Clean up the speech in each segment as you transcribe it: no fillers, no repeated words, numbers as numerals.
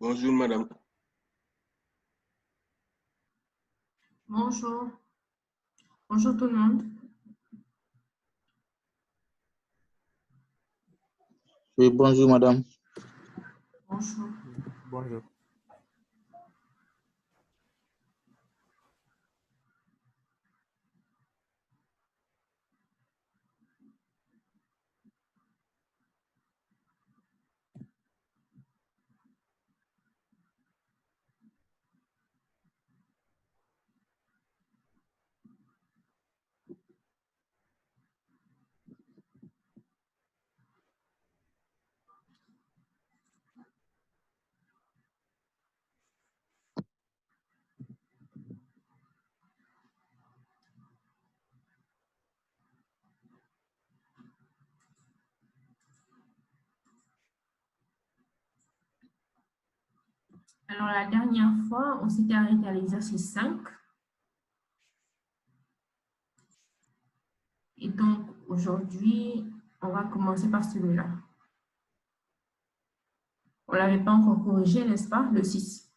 Bonjour, madame. Bonjour. Bonjour tout le monde. Oui, bonjour madame. Bonjour. Bonjour. Alors, la dernière fois, on s'était arrêté à l'exercice 5. Et donc, aujourd'hui, on va commencer par celui-là. On ne l'avait pas encore corrigé, n'est-ce pas? Le 6.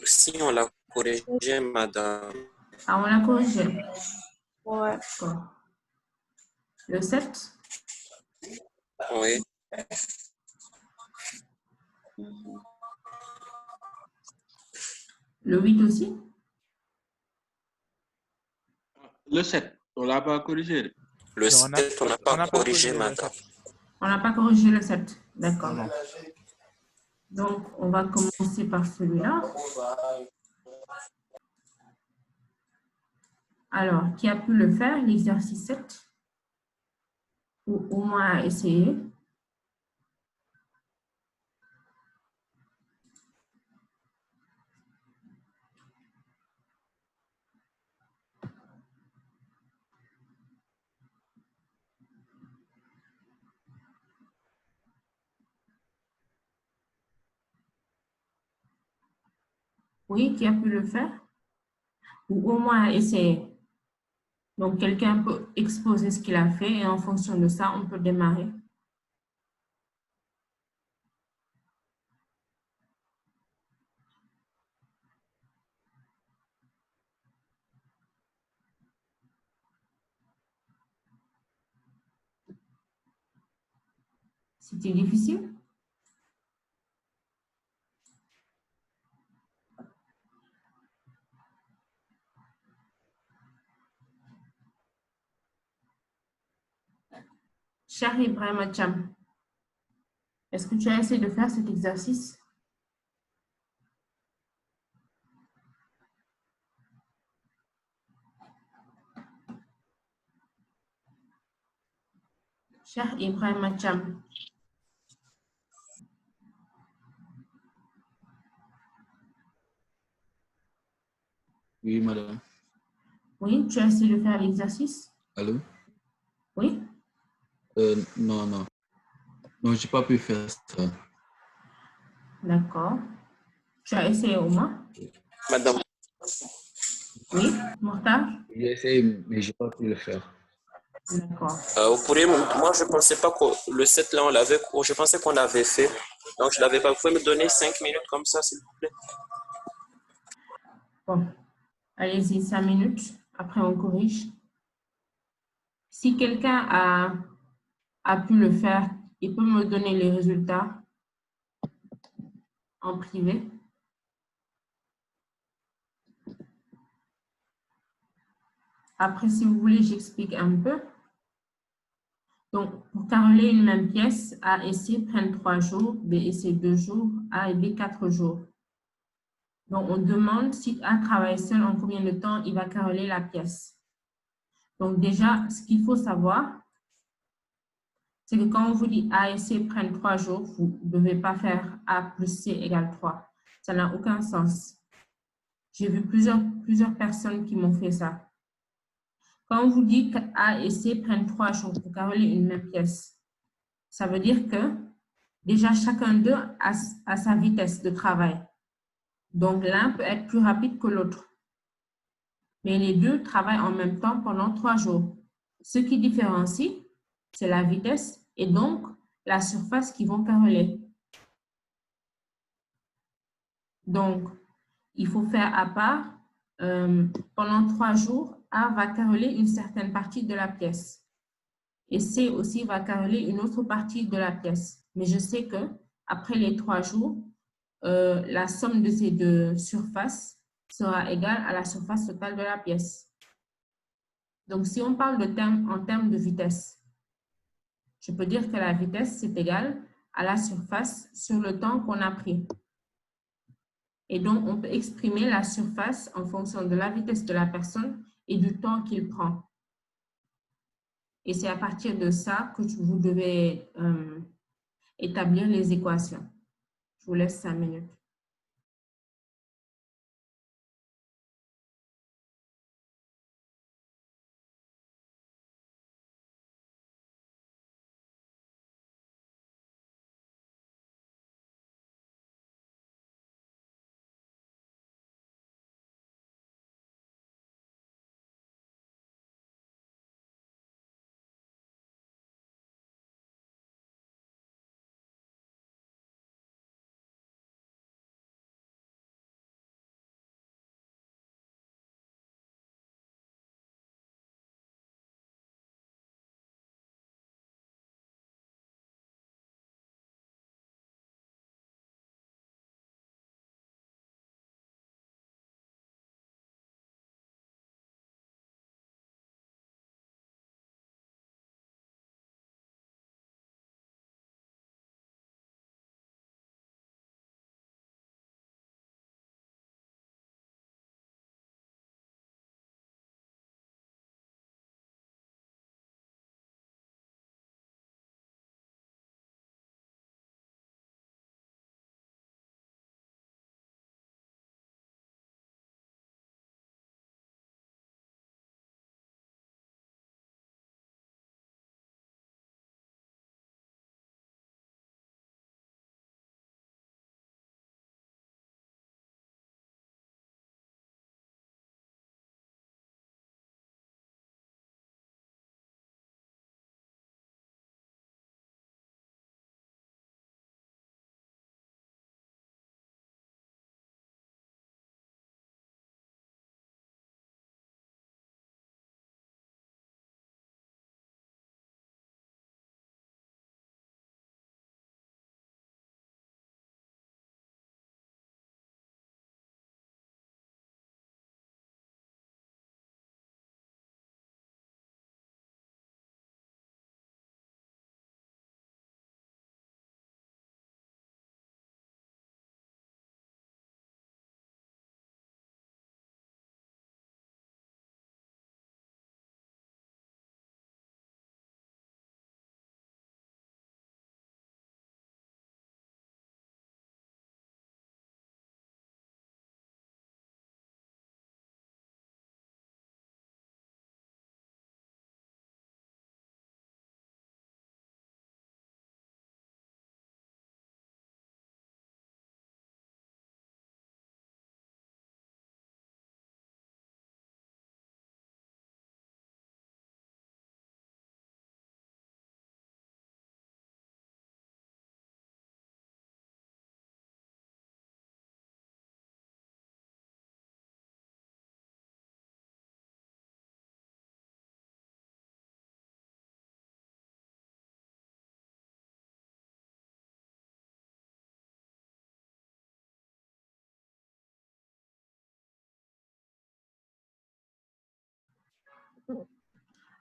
Si on l'a corrigé, madame. Ah, on l'a corrigé. Ouais. D'accord. Le 7. Oui. Le 8 aussi. Le 7, on ne l'a pas corrigé. Le 7, on n'a pas corrigé, madame. On n'a pas corrigé le 7. D'accord. Donc, on va commencer par celui-là. Alors, qui a pu le faire, l'exercice 7? Ou au moins essayer. Oui, qui a pu le faire? Ou au moins essayer. Donc, quelqu'un peut exposer ce qu'il a fait et en fonction de ça, on peut démarrer. C'était difficile? Cher Ibrahim Acham, est-ce que tu as essayé de faire cet exercice? Cher Ibrahim Acham. Oui, madame. Oui, tu as essayé de faire l'exercice? Allô? Oui? Non, non. Non, je n'ai pas pu faire ça. D'accord. Tu as essayé au moins? Madame, Oui, Mortar? J'ai essayé, mais je n'ai pas pu le faire. D'accord. vous pourriez, moi, je ne pensais pas que le 7, là, on l'avait, je pensais qu'on l'avait fait. Donc, je ne l'avais pas. Vous pouvez me donner 5 minutes comme ça, s'il vous plaît? Bon, allez-y, 5 minutes. Après, on corrige. Si quelqu'un a pu le faire, il peut me donner les résultats en privé. Après, si vous voulez, j'explique un peu. Donc, pour caroler une même pièce, A et C prennent 3 jours, B et C 2 jours, A et B 4 jours. Donc, on demande si A travaille seul, en combien de temps il va caroler la pièce. Donc, déjà, ce qu'il faut savoir, c'est que quand on vous dit A et C prennent 3 jours, vous ne devez pas faire A plus C égale 3. Ça n'a aucun sens. J'ai vu plusieurs personnes qui m'ont fait ça. Quand on vous dit que A et C prennent 3 jours pour caroler une même pièce, ça veut dire que déjà chacun d'eux a sa vitesse de travail. Donc l'un peut être plus rapide que l'autre. Mais les deux travaillent en même temps pendant 3 jours. Ce qui différencie, c'est la vitesse et donc la surface qui vont caroler. Donc, il faut faire à part, pendant 3 jours, A va caroler une certaine partie de la pièce. Et C aussi va caroler une autre partie de la pièce. Mais je sais que après les 3 jours, la somme de ces deux surfaces sera égale à la surface totale de la pièce. Donc, si on parle en termes de vitesse, je peux dire que la vitesse, c'est égal à la surface sur le temps qu'on a pris. Et donc, on peut exprimer la surface en fonction de la vitesse de la personne et du temps qu'il prend. Et c'est à partir de ça que vous devez établir les équations. Je vous laisse 5 minutes.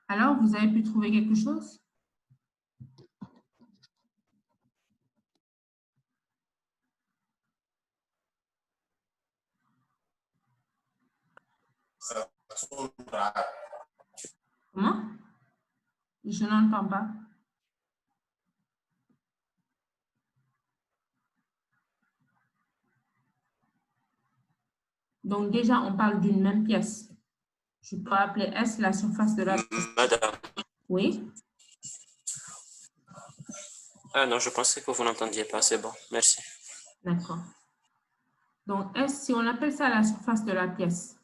Alors, vous avez pu trouver quelque chose? Comment? Je n'entends pas. Donc, déjà, on parle d'une même pièce. Je peux appeler S la surface de la pièce. Madame. Oui? Ah non, je pensais que vous n'entendiez pas. C'est bon, merci. D'accord. Donc, S, si on appelle ça la surface de la pièce,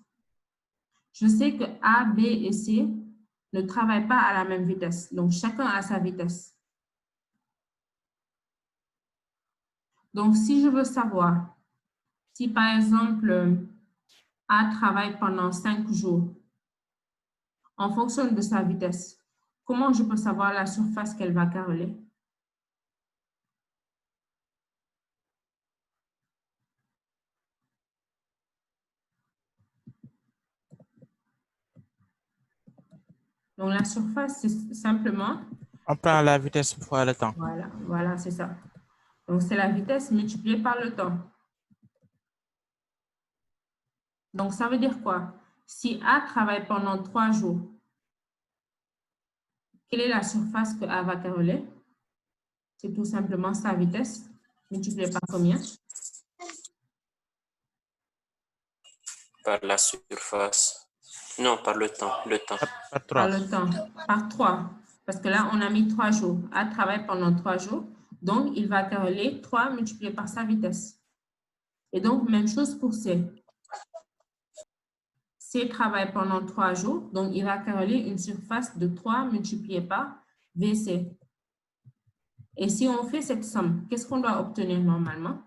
je sais que A, B et C ne travaillent pas à la même vitesse. Donc, chacun a sa vitesse. Donc, si je veux savoir si, par exemple, A travaille pendant 5 jours en fonction de sa vitesse, comment je peux savoir la surface qu'elle va caroler? Donc, la surface, c'est simplement... On prend la vitesse fois le temps. Voilà, c'est ça. Donc, c'est la vitesse multipliée par le temps. Donc, ça veut dire quoi? Si A travaille pendant 3 jours, quelle est la surface que A va caroler? C'est tout simplement sa vitesse multipliée par combien? Par la surface. Non, par le temps. Le temps. Par 3. Par le temps, par 3. Parce que là, on a mis 3 jours. A travaille pendant 3 jours. Donc, il va caroler 3 multiplié par sa vitesse. Et donc, même chose pour C. C travaille pendant 3 jours. Donc, il va caroler une surface de 3 multiplié par VC. Et si on fait cette somme, qu'est-ce qu'on doit obtenir normalement?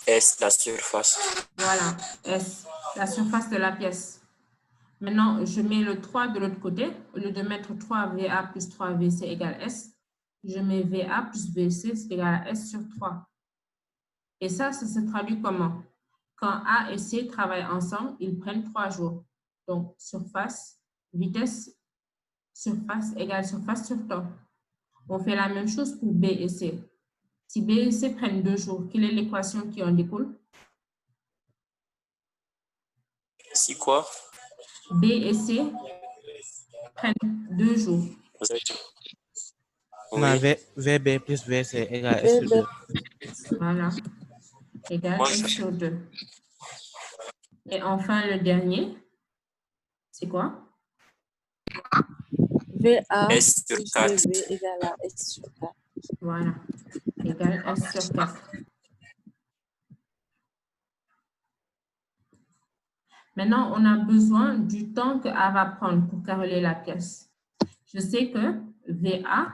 S, la surface. Voilà, S, la surface de la pièce. Maintenant, je mets le 3 de l'autre côté. Au lieu de mettre 3VA plus 3VC égale S, je mets VA plus VC c'est égal à S sur 3. Et ça se traduit comment? Quand A et C travaillent ensemble, ils prennent 3 jours. Donc, surface, vitesse, surface égale surface sur temps. On fait la même chose pour B et C. Si B et C prennent 2 jours, quelle est l'équation qui en découle? Si quoi? B et C prennent 2 jours. On a Oui. VB plus VC égale S sur 2. Voilà, égale Moi, S sur 2. Et enfin, le dernier, c'est quoi? VA S sur plus 4. VB égale à S sur 4. Voilà, égale S sur 4. Maintenant, on a besoin du temps que A va prendre pour caroler la pièce. Je sais que VA,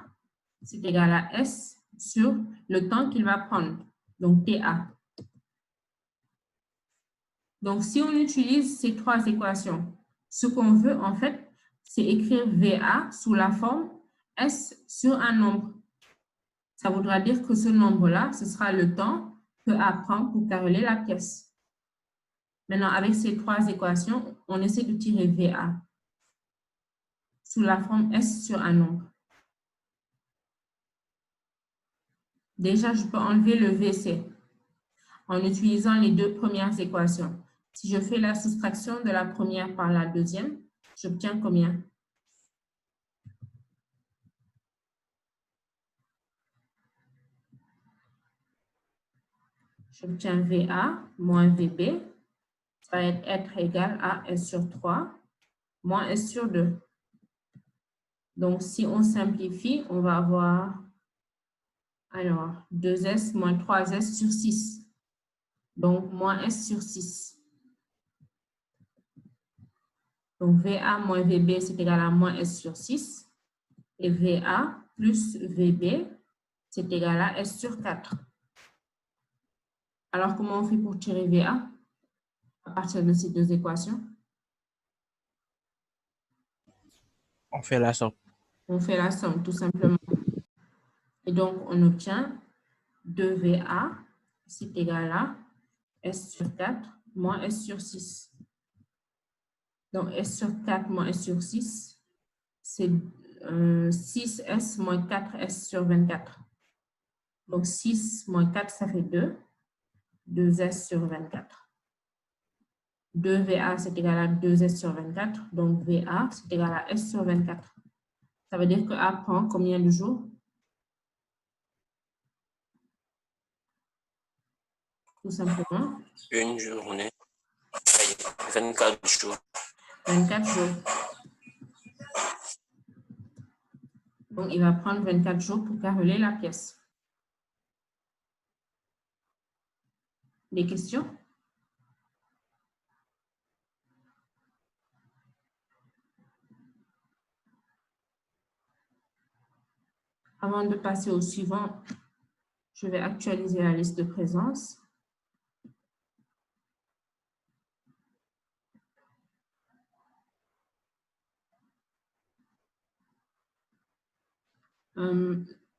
c'est égal à S sur le temps qu'il va prendre, donc TA. Donc, si on utilise ces 3 équations, ce qu'on veut, en fait, c'est écrire VA sous la forme S sur un nombre. Ça voudra dire que ce nombre-là, ce sera le temps que A prend pour caroler la pièce. Maintenant, avec ces 3 équations, on essaie de tirer VA sous la forme S sur un nombre. Déjà, je peux enlever le VC en utilisant les 2 premières équations. Si je fais la soustraction de la première par la deuxième, j'obtiens combien? J'obtiens VA moins VB. Ça va être égal à S sur 3 moins S sur 2. Donc, si on simplifie, on va avoir alors 2S moins 3S sur 6. Donc, moins S sur 6. Donc, VA moins VB, c'est égal à moins S sur 6. Et VA plus VB, c'est égal à S sur 4. Alors, comment on fait pour tirer VA à partir de ces 2 équations? On fait la somme. On fait la somme, tout simplement. Et donc, on obtient 2VA, c'est égal à S sur 4 moins S sur 6. Donc, S sur 4 moins S sur 6, c'est 6S moins 4S sur 24. Donc, 6 moins 4, ça fait 2. 2S sur 24. 2VA, c'est égal à 2S sur 24. Donc, VA, c'est égal à S sur 24. Ça veut dire que A prend combien de jours? Tout simplement. Une journée. 24 jours. 24 jours. Donc, il va prendre 24 jours pour caroler la pièce. Des questions? avant de passer au suivant, je vais actualiser la liste de présence.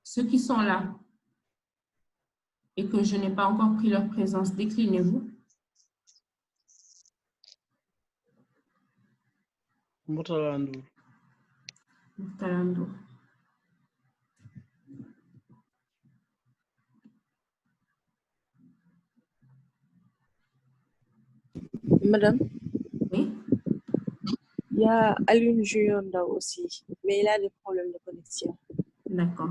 Ceux qui sont là et que je n'ai pas encore pris leur présence, déclinez-vous. Murtala Ndour. Murtala Ndour. Madame, Oui, il y a Alun Junior là aussi, mais il a des problèmes de connexion. d'accord.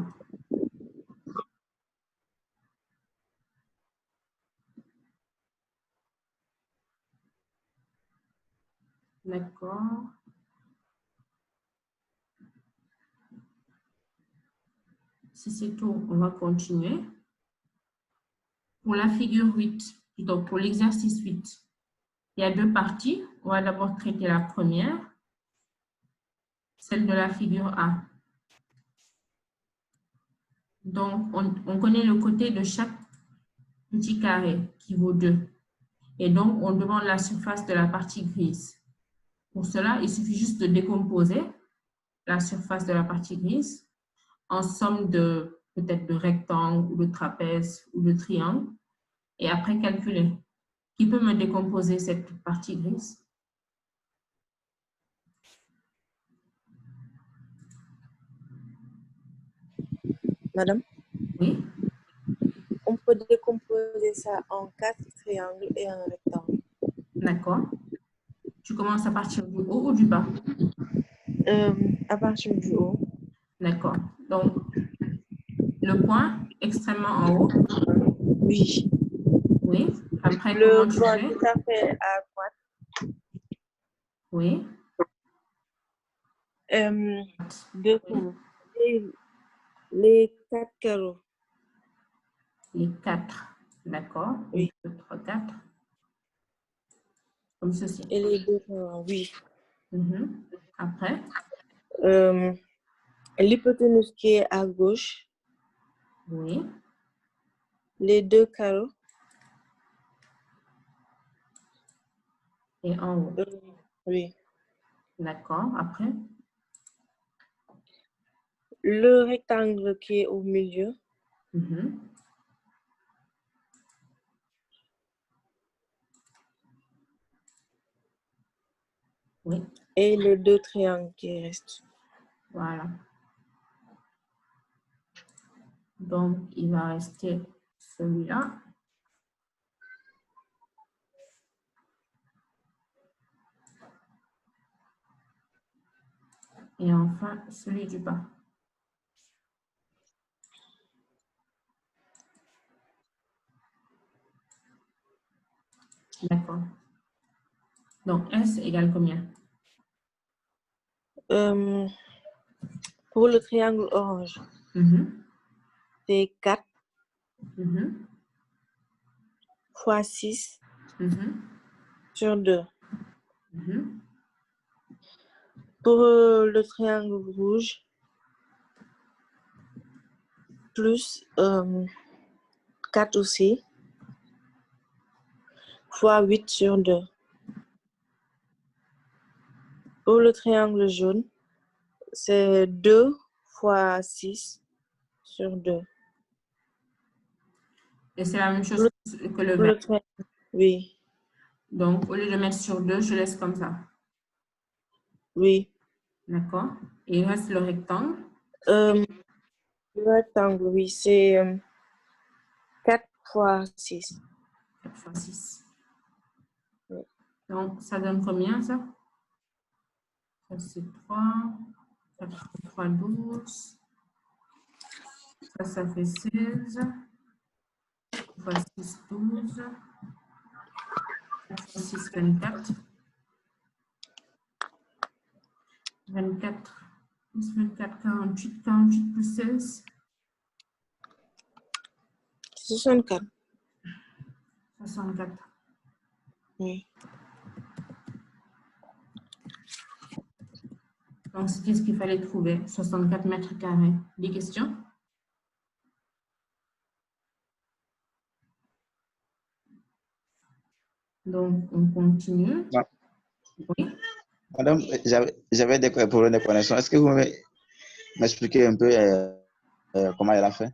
D'accord. Si c'est tout, on va continuer. Pour la figure 8, donc pour l'exercice 8, il y a deux parties. On va d'abord traiter la première, celle de la figure A. Donc, on connaît le côté de chaque petit carré qui vaut 2. Et donc, on demande la surface de la partie grise. Pour cela, il suffit juste de décomposer la surface de la partie grise en somme de peut-être de rectangle ou de trapèze ou de triangle et après calculer. Qui peut me décomposer cette partie grise? Madame, Oui, on peut décomposer ça en 4 triangles et un rectangle. d'accord. Tu commences à partir du haut ou du bas? À partir du haut. D'accord. Donc, le point extrêmement en haut. Oui. Oui. Après, Le comment tu point fais? tout à fait à droite. Oui. Deux carreaux. Les 4 carreaux. Les 4. D'accord. Oui. 1, 2, 3, 4. Comme ceci. Et les 2 carreaux, oui. Après? L'hypoténuse qui est à gauche. Oui. Les 2 carreaux. Et en haut. Oui. D'accord. Après? Le rectangle qui est au milieu. Oui. Et les 2 triangles qui restent. Voilà. Donc, il va rester celui-là. Et enfin, celui du bas. D'accord. Donc, S égale combien? Pour le triangle orange, c'est 4 fois 6 sur 2. Pour le triangle rouge, plus 4 aussi, fois 8 sur 2. Pour le triangle jaune, c'est 2 fois 6 sur 2. Et c'est la même chose que le vert. Oui. Donc, au lieu de mettre sur 2, je laisse comme ça. Oui. D'accord. Et il reste le rectangle. Le rectangle, oui, c'est 4 fois 6. 4 fois 6. Oui. Donc, ça donne combien, ça? Ça, c'est 3. 4 fois 3, 12. Ça fait 16. 4 fois 6, 12. 4 fois 6, 24. 24 plus 24, 48. 48 plus 16. 64. 64. Oui. Donc, c'était ce qu'il fallait trouver. 64 mètres carrés. Des questions? Donc, on continue. Non. Oui. Madame, j'avais des problèmes de connexion. Est-ce que vous pouvez m'expliquer un peu comment elle a fait?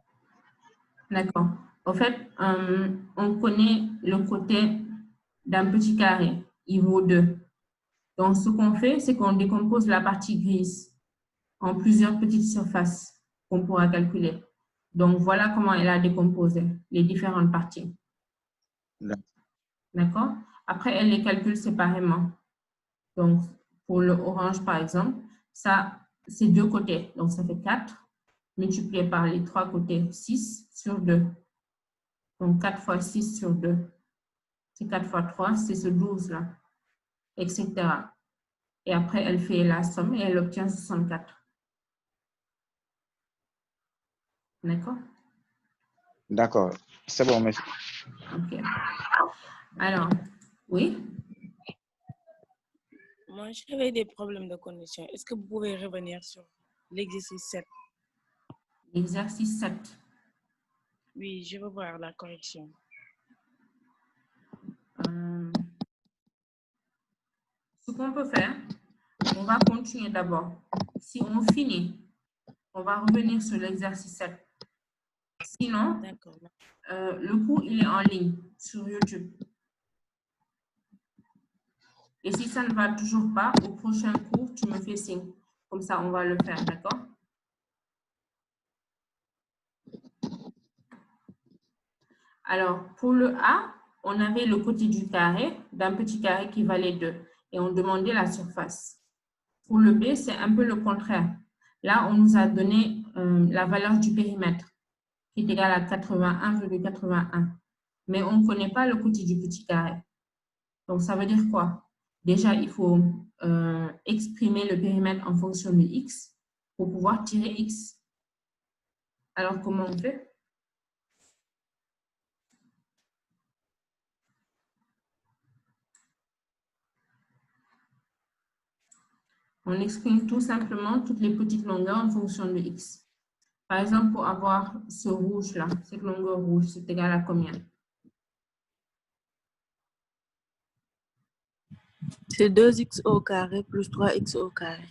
D'accord. En fait, on connaît le côté d'un petit carré. Il vaut 2. Donc, ce qu'on fait, c'est qu'on décompose la partie grise en plusieurs petites surfaces qu'on pourra calculer. Donc, voilà comment elle a décomposé les différentes parties. D'accord? Après, elle les calcule séparément. Donc, pour le orange, par exemple, ça, c'est 2 côtés. Donc, ça fait 4 multiplié par les 3 côtés, 6 sur 2. Donc, 4 fois 6 sur 2. C'est 4 fois 3, c'est ce 12-là, etc. Et après, elle fait la somme et elle obtient 64. D'accord? D'accord. C'est bon, merci. OK. Alors, oui? Moi, j'avais des problèmes de connexion. Est-ce que vous pouvez revenir sur l'exercice 7? L'exercice 7. Oui, je veux voir la correction. Ce qu'on peut faire, on va continuer d'abord. Si on finit, on va revenir sur l'exercice 7. Sinon, le cours, il est en ligne sur YouTube. Et si ça ne va toujours pas, au prochain cours, tu me fais signe. Comme ça, on va le faire, d'accord? Alors, pour le A, on avait le côté du carré, d'un petit carré qui valait 2. Et on demandait la surface. Pour le B, c'est un peu le contraire. Là, on nous a donné la valeur du périmètre, qui est égale à 81,81. Mais on ne connaît pas le côté du petit carré. Donc, ça veut dire quoi? Déjà, il faut exprimer le périmètre en fonction de x pour pouvoir tirer x. Alors, comment on fait? On exprime tout simplement toutes les petites longueurs en fonction de x. Par exemple, pour avoir ce rouge-là, cette longueur rouge, c'est égal à combien? C'est 2x au carré plus 3x au carré.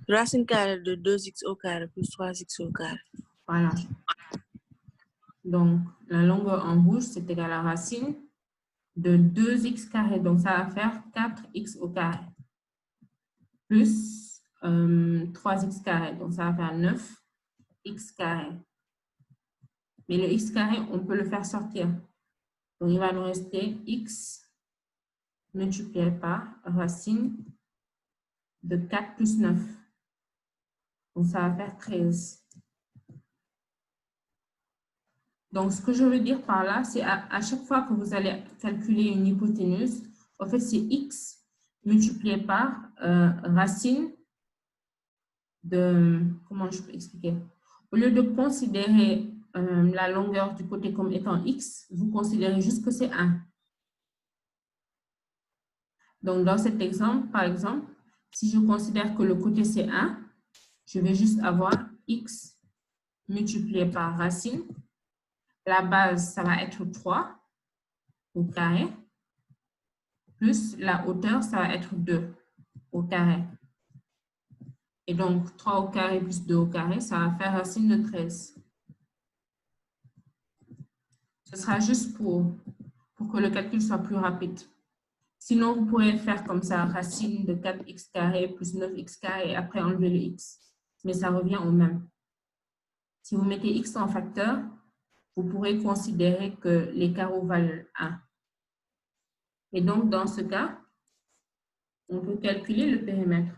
Racine carrée de 2x au carré plus 3x au carré. Voilà. Donc, la longueur en rouge, c'est égal à racine de 2x carré. Donc, ça va faire 4x au carré. Plus 3x carré. Donc, ça va faire 9x carré. Mais le x carré, on peut le faire sortir. Donc, il va nous rester x multiplié par racine de 4 plus 9. Donc, ça va faire 13. Donc, ce que je veux dire par là, c'est à chaque fois que vous allez calculer une hypoténuse, en fait, c'est x multiplié par racine de... Comment je peux expliquer? Au lieu de considérer la longueur du côté comme étant x, vous considérez juste que c'est 1. Donc, dans cet exemple, par exemple, si je considère que le côté c'est 1, je vais juste avoir x multiplié par racine. La base, ça va être 3 au carré, plus la hauteur, ça va être 2 au carré. Et donc, 3 au carré plus 2 au carré, ça va faire racine de 13. Ce sera juste pour que le calcul soit plus rapide. Sinon, vous pourrez faire comme ça, racine de 4x carré plus 9x carré et après enlever le x. Mais ça revient au même. Si vous mettez x en facteur, vous pourrez considérer que les carreaux valent 1. Et donc, dans ce cas, on peut calculer le périmètre.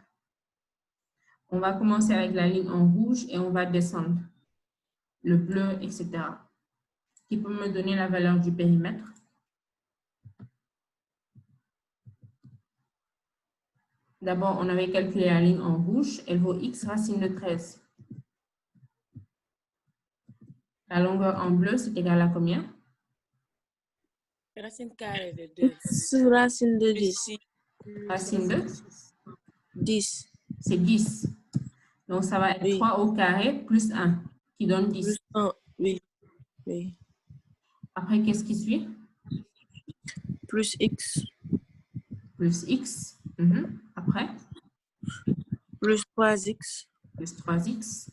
On va commencer avec la ligne en rouge et on va descendre. Le bleu, etc. Qui peut me donner la valeur du périmètre? D'abord, on avait calculé la ligne en rouge. Elle vaut x racine de 13. La longueur en bleu, c'est égal à combien? Racine carrée de 2. Racine de 10. Racine de 10. C'est 10. Donc, ça va être Oui. 3 au carré plus 1, qui donne 10. Plus 1, oui. Oui. Après, qu'est-ce qui suit? plus x plus x. Après, plus 3x plus 3x.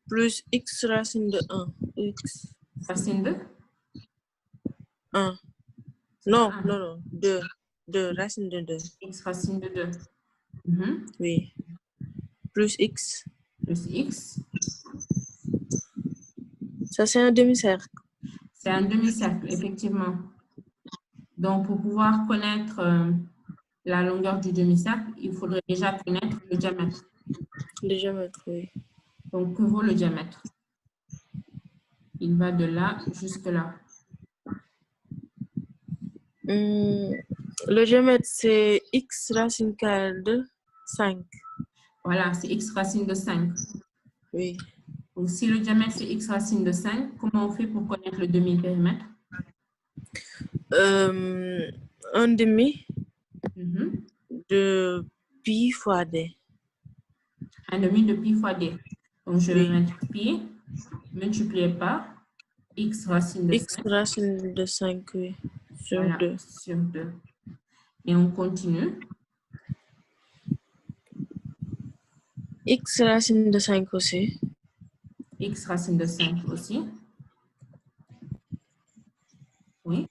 plus x racine de 1. X Racine de 1. Non, non, non. 2. 2. Racine de 2. X racine de 2. Oui. Plus x. Plus x. Ça, c'est un demi-cercle. C'est un demi-cercle, effectivement. Donc, pour pouvoir connaître la longueur du demi-cercle, il faudrait déjà connaître le diamètre. Le diamètre, oui. Donc, que vaut le diamètre? Il va de là jusque là. Le diamètre, c'est x racine carrée de 5. Voilà, c'est x racine de 5. Oui. Donc, si le diamètre, c'est x racine de 5, comment on fait pour connaître le demi-périmètre? Un demi Mhm. de pi fois d. Un demi de pi fois d. Donc, je vais Oui. mettre pi multiplié par x racine de X 5. racine de 5, oui. Sur Voilà, 2. sur 2. Et on continue. X racine de 5 aussi. X racine de 5 aussi. Oui.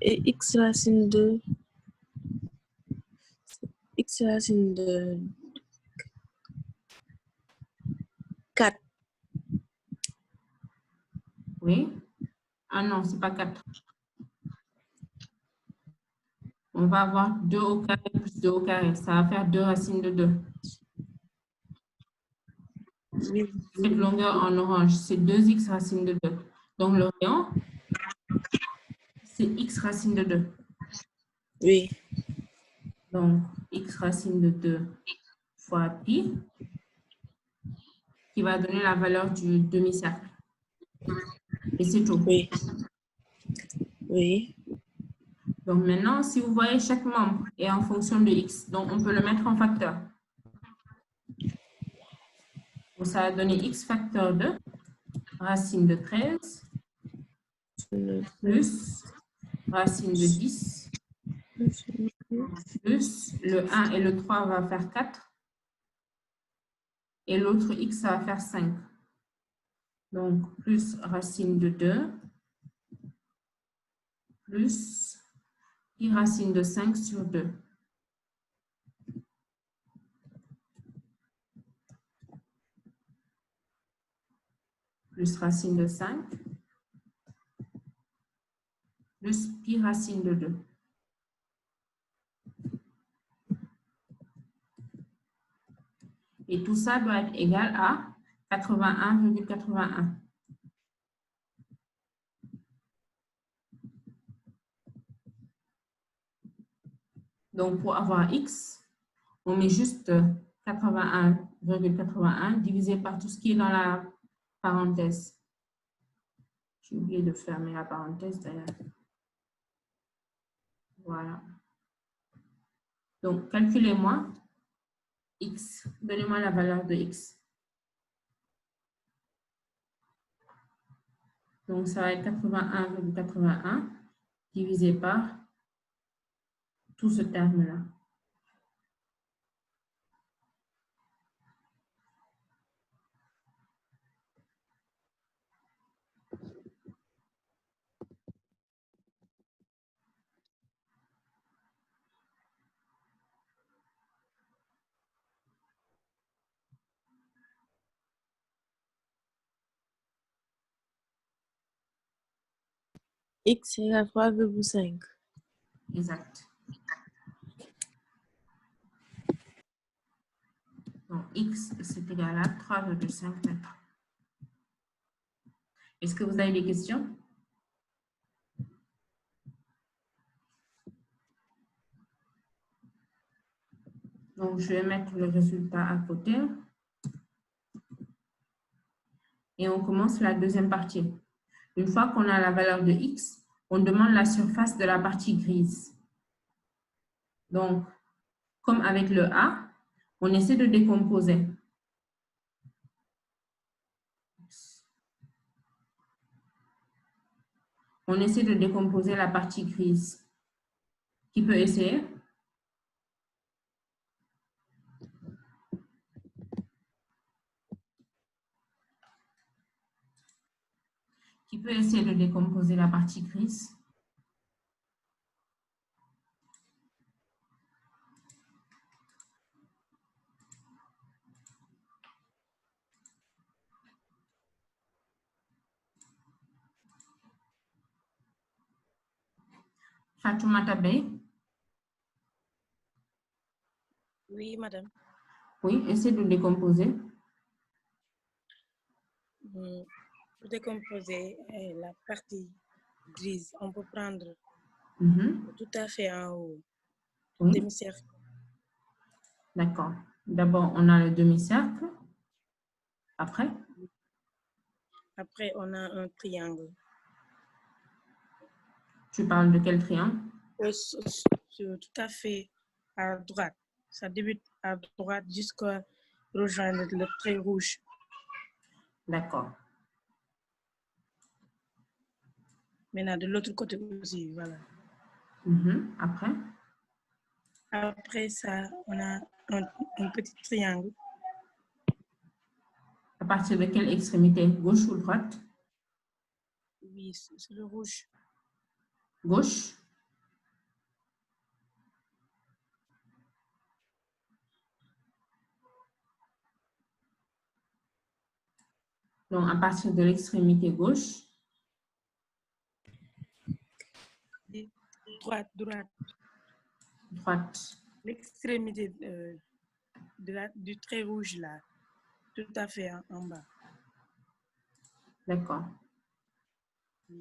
Et x racine de 4. Oui. Ah non, c'est pas 4. On va avoir 2 au carré plus 2 au carré. Ça va faire 2 racines de 2. Oui. Cette longueur en orange, c'est 2x racine de 2. Donc, le rayon, c'est x racine de 2. Oui. Donc, x racine de 2 fois pi, qui va donner la valeur du demi-cercle. Et c'est tout. Oui. Oui. Donc, maintenant, si vous voyez chaque membre est en fonction de x, donc on peut le mettre en facteur. Donc, ça va donner x facteur de racine de 13 plus racine de 10 plus le 1 et le 3 va faire 4 et l'autre x ça va faire 5. Donc plus racine de 2 plus pi racine de 5 sur 2. Plus racine de 5 plus pi racine de 2. Et tout ça doit être égal à 81,81. Donc, pour avoir x, on met juste 81,81 divisé par tout ce qui est dans la parenthèse. J'ai oublié de fermer la parenthèse d'ailleurs. Voilà. Donc, calculez-moi x. Donnez-moi la valeur de x. Donc, ça va être 81,81 divisé par tout ce terme-là. X égale 3,5. Exact. Donc, x, c'est égal à 3,5 mètres. Est-ce que vous avez des questions? Donc, je vais mettre le résultat à côté. Et on commence la deuxième partie. Une fois qu'on a la valeur de x, on demande la surface de la partie grise. Donc, comme avec le A, on essaie de décomposer. On essaie de décomposer la partie grise. Qui peut essayer? Qui peut essayer de décomposer la partie grise? Fatoumata Bey? Oui, madame. Oui, essaie de décomposer. Pour décomposer la partie grise, on peut prendre tout à fait en haut, Oui. demi-cercle. D'accord. D'abord, on a le demi-cercle. Après? Après, on a un triangle. Tu parles de quel triangle? Tout à fait à droite. Ça débute à droite jusqu'à rejoindre le trait rouge. D'accord. Maintenant, de l'autre côté aussi, voilà. Après? Après ça, on a un petit triangle. À partir de quelle extrémité? Gauche ou droite? Oui, c'est le rouge. Gauche? Donc, à partir de l'extrémité gauche? Droite. Droite. L'extrémité du trait rouge là, tout à fait en bas. D'accord.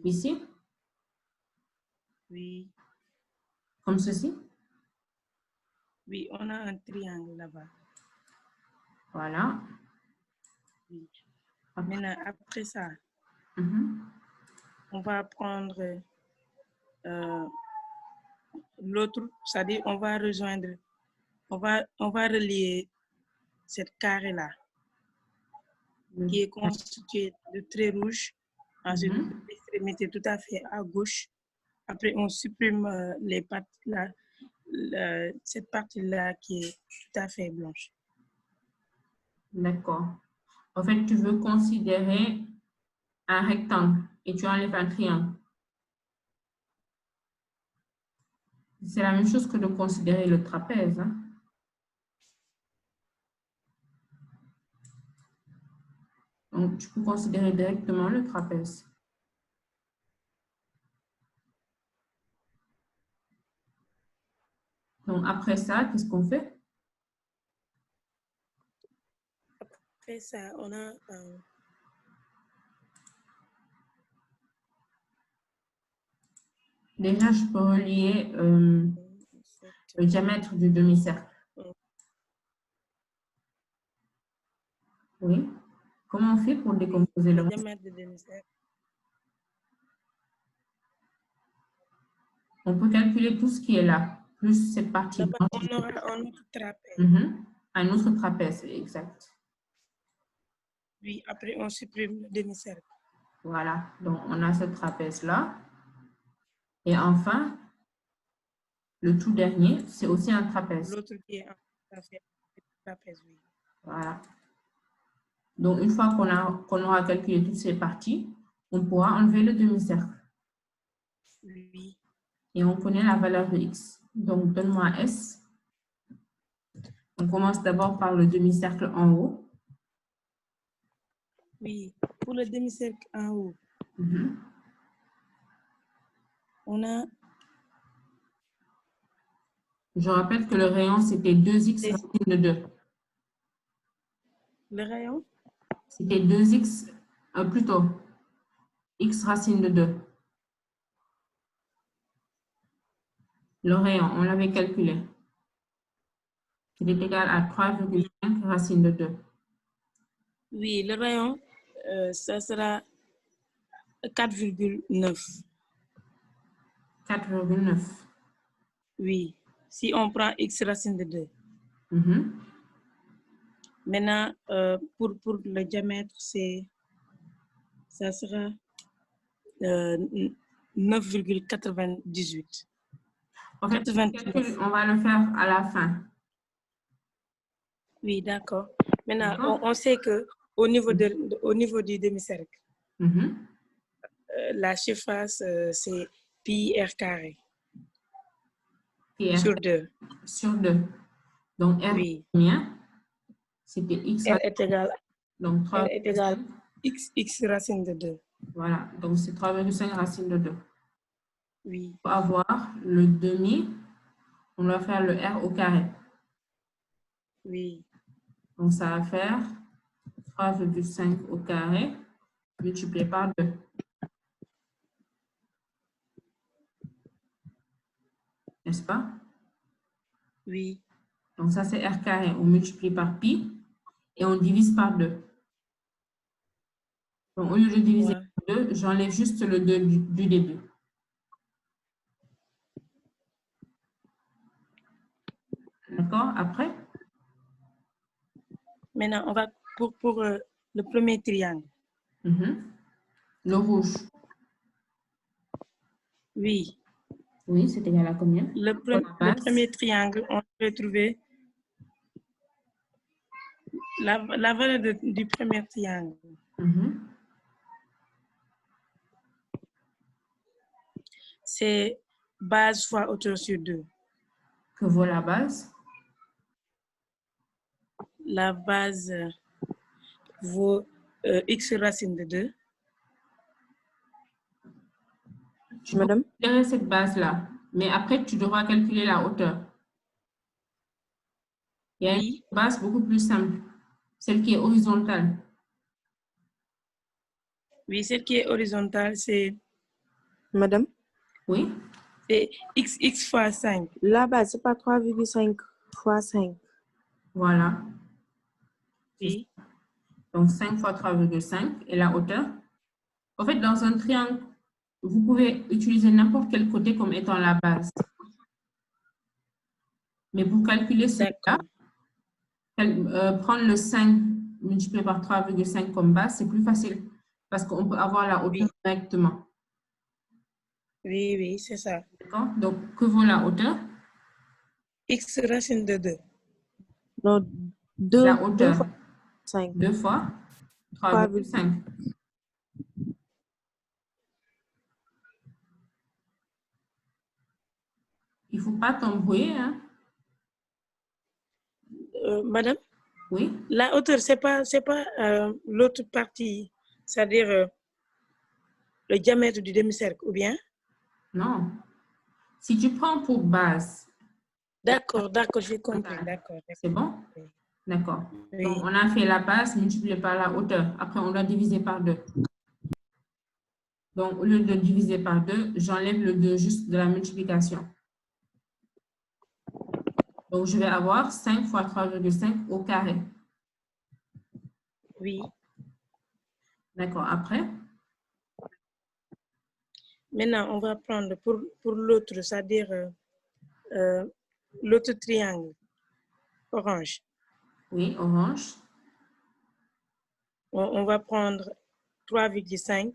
Ici? Oui. Comme ceci? Oui, on a un triangle là-bas. Voilà. Oui. Maintenant, après ça, on va prendre l'autre, c'est-à-dire on va rejoindre, on va relier cette carré-là, qui est constitué de traits rouges, ensuite l'extrémité tout à fait à gauche. Après, on supprime les parties là, cette partie-là qui est tout à fait blanche. D'accord. En fait, tu veux considérer un rectangle et tu enlèves un triangle. C'est la même chose que de considérer le trapèze. Hein? Donc, tu peux considérer directement le trapèze. Donc, après ça, qu'est-ce qu'on fait? Après ça, on a déjà, je peux relier le diamètre du demi-cercle. Oui. Comment on fait pour décomposer le diamètre du demi-cercle? On peut calculer tout ce qui est là, plus cette partie blanche. On aura un autre trapèze. Un autre trapèze, exact. Oui, après, on supprime le demi-cercle. Voilà, donc on a ce trapèze-là. Et enfin, le tout dernier, c'est aussi un trapèze. L'autre qui est un trapèze, oui. Voilà. Donc, une fois qu'on aura calculé toutes ces parties, on pourra enlever le demi-cercle. Oui. Et on connaît la valeur de x. Donc, donne-moi S. On commence d'abord par le demi-cercle en haut. Oui, pour le demi-cercle en haut, on a... Je rappelle que le rayon, c'était 2x racine de 2. Le rayon? C'était 2x, plutôt, x racine de 2. Le rayon, on l'avait calculé. C'était égal à 3,5 racine de 2. Oui, le rayon, ça sera 4,9. 4,9. Oui, si on prend x racine de 2. Maintenant, pour le diamètre, ça sera 9,98. En fait, 89. on va le faire à la fin. Oui, d'accord. Maintenant, D'accord. on sait que au niveau du demi-cercle, Mhm. la surface, c'est pi r carré Et sur 2. sur 2. Donc, R Oui. combien? C'était X. R est égal, Donc, 3. R est égal X racine de 2. Voilà. Donc, c'est 3,5 racine de 2. Oui. Pour avoir le demi, on doit faire le R au carré. Oui. Donc, ça va faire 3,5 au carré multiplié par 2. N'est-ce pas? Oui. Donc, ça, c'est R carré. On multiplie par pi et on divise par 2. Donc, au lieu de diviser Ouais. par 2, j'enlève juste le 2 du début. D'accord? Après? Maintenant, on va pour le premier triangle. Le rouge. Oui. Oui, c'est égal à combien? Le premier triangle, on peut trouver la valeur du premier triangle. C'est base fois hauteur sur 2. Que vaut la base? La base vaut X racine de 2. Madame? Tu peux cette base-là, mais après, tu devras calculer la hauteur. Il y a une base beaucoup plus simple, celle qui est horizontale. Oui, celle qui est horizontale, c'est... Madame? Oui? C'est X fois 5. La base, c'est pas 3,5 fois 5. Voilà. Oui. Donc, 5 fois 3,5 et la hauteur. En fait, dans un triangle, vous pouvez utiliser n'importe quel côté comme étant la base. Mais pour calculer cela, prendre le 5 multiplié par 3,5 comme base, c'est plus facile parce qu'on peut avoir la hauteur directement. Oui, oui, c'est ça. D'accord? Donc, que vaut la hauteur? X racine de 2. Non, 2, la hauteur. 2 fois 5. 2 fois 3,5. Il ne faut pas t'embrouiller, hein? Madame? Oui. La hauteur, c'est pas l'autre partie, c'est-à-dire le diamètre du demi-cercle, ou bien? Non. Si tu prends pour base. D'accord, j'ai compris. D'accord. C'est bon? D'accord. Oui. Donc, on a fait la base multipliée par la hauteur. Après, on doit diviser par 2. Donc, au lieu de diviser par 2, j'enlève le 2 juste de la multiplication. Donc, je vais avoir 5 fois 3,5 au carré. Oui. D'accord. Après? Maintenant, on va prendre pour l'autre, c'est-à-dire l'autre triangle, orange. Oui, orange. On va prendre 3,5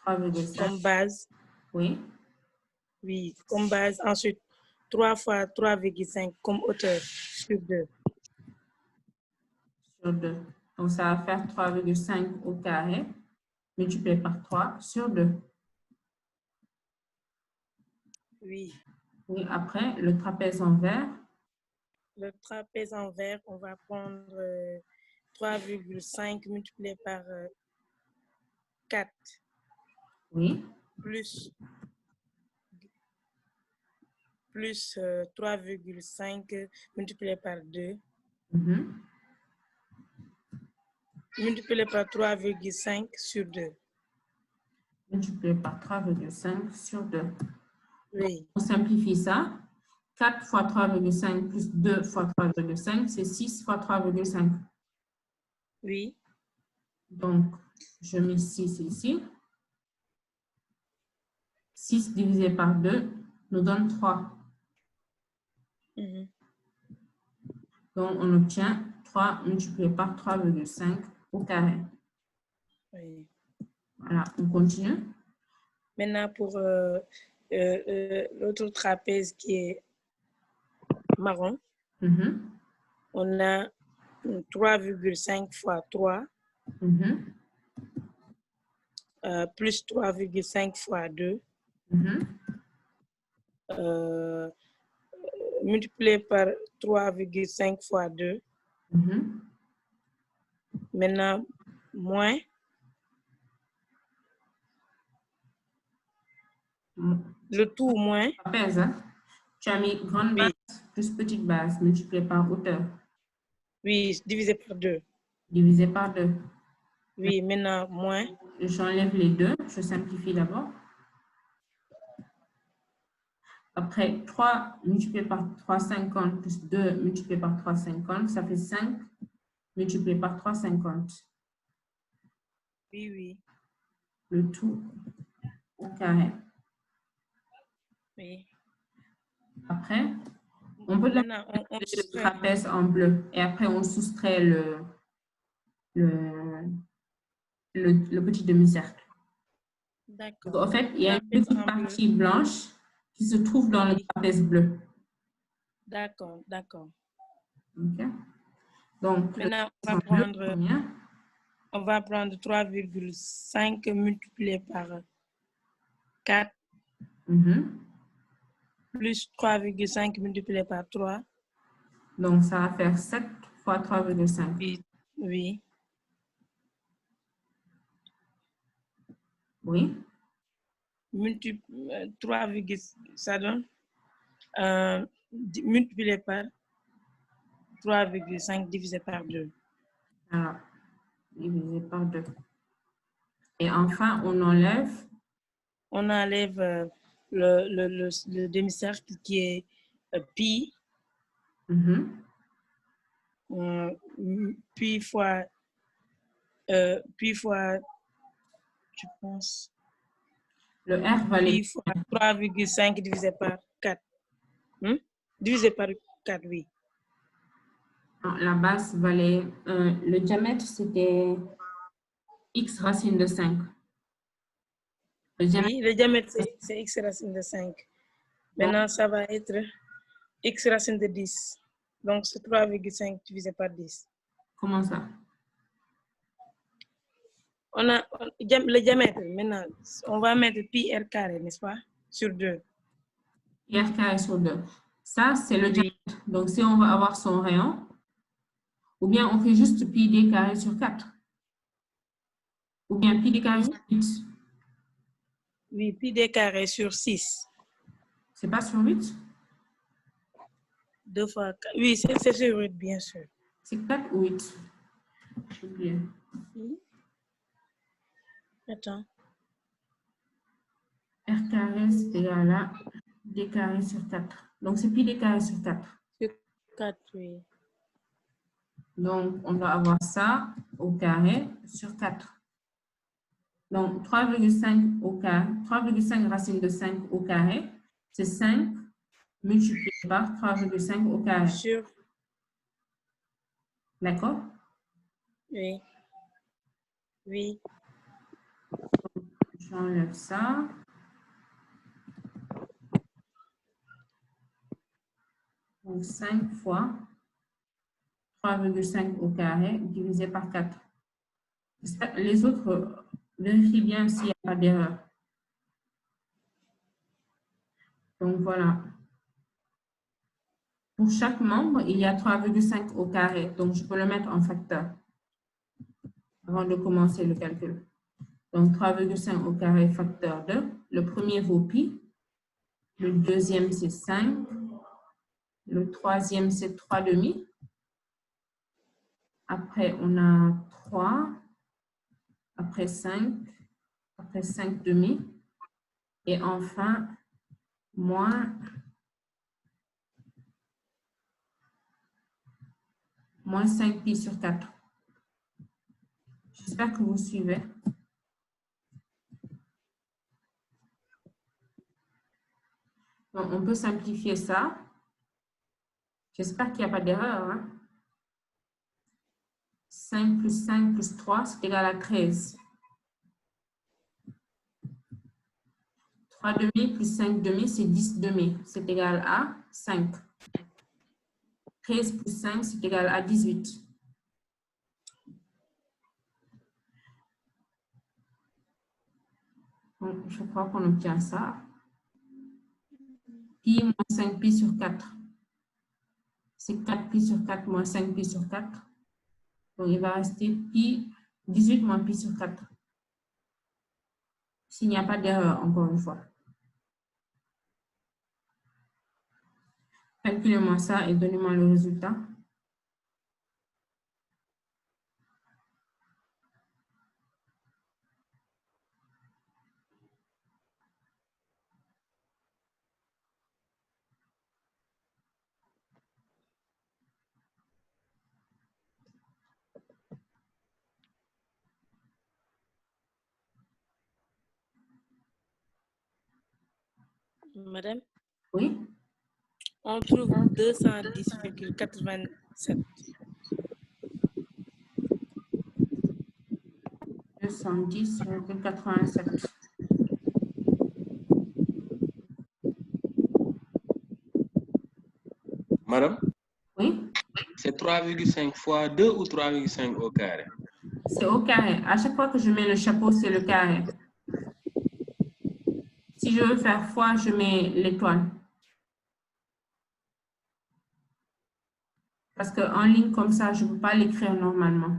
comme base. Oui. Oui, comme base. Ensuite, 3 fois 3,5 comme hauteur sur 2. Sur 2. Donc, ça va faire 3,5 au carré multiplié par 3 sur 2. Oui. Oui, après, le trapèze envers. Le trapèze envers, on va prendre 3,5 multiplié par 4. Oui. Plus 3,5 multiplié par 2. Multiplié par 3,5 sur 2. Multiplié par 3,5 sur 2. Oui. Donc, on simplifie ça. 4 fois 3,5 plus 2 fois 3,5, c'est 6 fois 3,5. Oui. Donc, je mets 6 ici. 6 divisé par 2 nous donne 3. Donc, on obtient 3 multiplié par 3,5 au carré. Oui. Voilà, on continue. Maintenant, pour l'autre trapèze qui est marron, on a 3,5 fois 3 plus 3,5 fois 2 multiplié par 3,5 fois 2. Maintenant, moins le tout moins. Trapèze, hein? Tu as mis grande base plus petite base multiplié par hauteur. Oui, divisé par 2. Divisé par 2. Oui, maintenant, moins. J'enlève les deux, je simplifie d'abord. Après, 3 multiplié par 3,50 plus 2 multiplié par 3,50, ça fait 5 multiplié par 3,50. Oui, oui. Le tout au carré. Oui. Après, on peut maintenant, on le trapèze en bleu. Et après, on soustrait le petit demi-cercle. D'accord. En fait, il y a une petite partie blanche qui se trouve dans le trapèze bleu. D'accord, d'accord. OK. Donc, maintenant, on va prendre 3,5 multiplié par 4 plus 3,5 multiplié par 3. Donc, ça va faire 7 fois 3,5. Oui. Oui. Oui. 3, ça donne multiplié par 3,5 divisé par 2. Alors, divisé par 2. Et enfin, on enlève? On enlève le demi-cercle qui est pi. Puis fois, je pense. Le R va pi fois 3,5 divisé par 4. Divisé par 4, oui. La base valait, le diamètre, c'était x racine de 5. Oui, le diamètre, c'est x racine de 5. Maintenant, ça va être x racine de 10. Donc, c'est 3,5 divisé par 10. Comment ça? On a le diamètre. Maintenant, on va mettre pi r carré, n'est-ce pas? Sur 2. Pi r carré sur 2. Ça, c'est le diamètre. Donc, si on va avoir son rayon, ou bien on fait juste pi d carré sur 4. Ou bien pi d carré sur 8. Oui, pi d carré sur 6. C'est pas sur 8? 2 fois 4. Oui, c'est sur 8, bien sûr. C'est 4 ou 8? J'ai oublié. Attends. R carré, c'est égal à d carré sur 4. Donc, c'est pi d carré sur 4. Sur 4, oui. Donc, on doit avoir ça au carré sur 4. Donc, 3,5 au carré, 3,5 racine de 5 au carré, c'est 5 multiplié par 3,5 au carré. Sur. D'accord? Oui. Oui. J'enlève ça. Donc, 5 fois 3,5 au carré divisé par 4. Les autres, vérifient bien s'il n'y a pas d'erreur. Donc, voilà. Pour chaque membre, il y a 3,5 au carré. Donc, je peux le mettre en facteur avant de commencer le calcul. Donc, 3,5 au carré facteur 2. Le premier vaut pi. Le deuxième, c'est 5. Le troisième, c'est 3 demi. Après, on a 3. Après 5. Après 5 demi. Et enfin, moins 5 pi sur 4. J'espère que vous suivez. Donc, on peut simplifier ça. J'espère qu'il n'y a pas d'erreur. Hein? 5 plus 5 plus 3, c'est égal à 13. 3 demi plus 5 demi, c'est 10 demi. C'est égal à 5. 13 plus 5, c'est égal à 18. Donc, je crois qu'on obtient ça. Pi moins 5 pi sur 4. C'est 4 pi sur 4 moins 5 pi sur 4. Donc, il va rester pi 18 moins pi sur 4. S'il n'y a pas d'erreur, encore une fois. Calculez-moi ça et donnez-moi le résultat. Madame, Oui? on trouve 210,87. 210,87. Madame, Oui? c'est 3,5 fois 2 ou 3,5 au carré? C'est au carré. À chaque fois que je mets le chapeau, c'est le carré. Si je veux faire fois, je mets l'étoile. Parce qu'en ligne comme ça, je ne peux pas l'écrire normalement.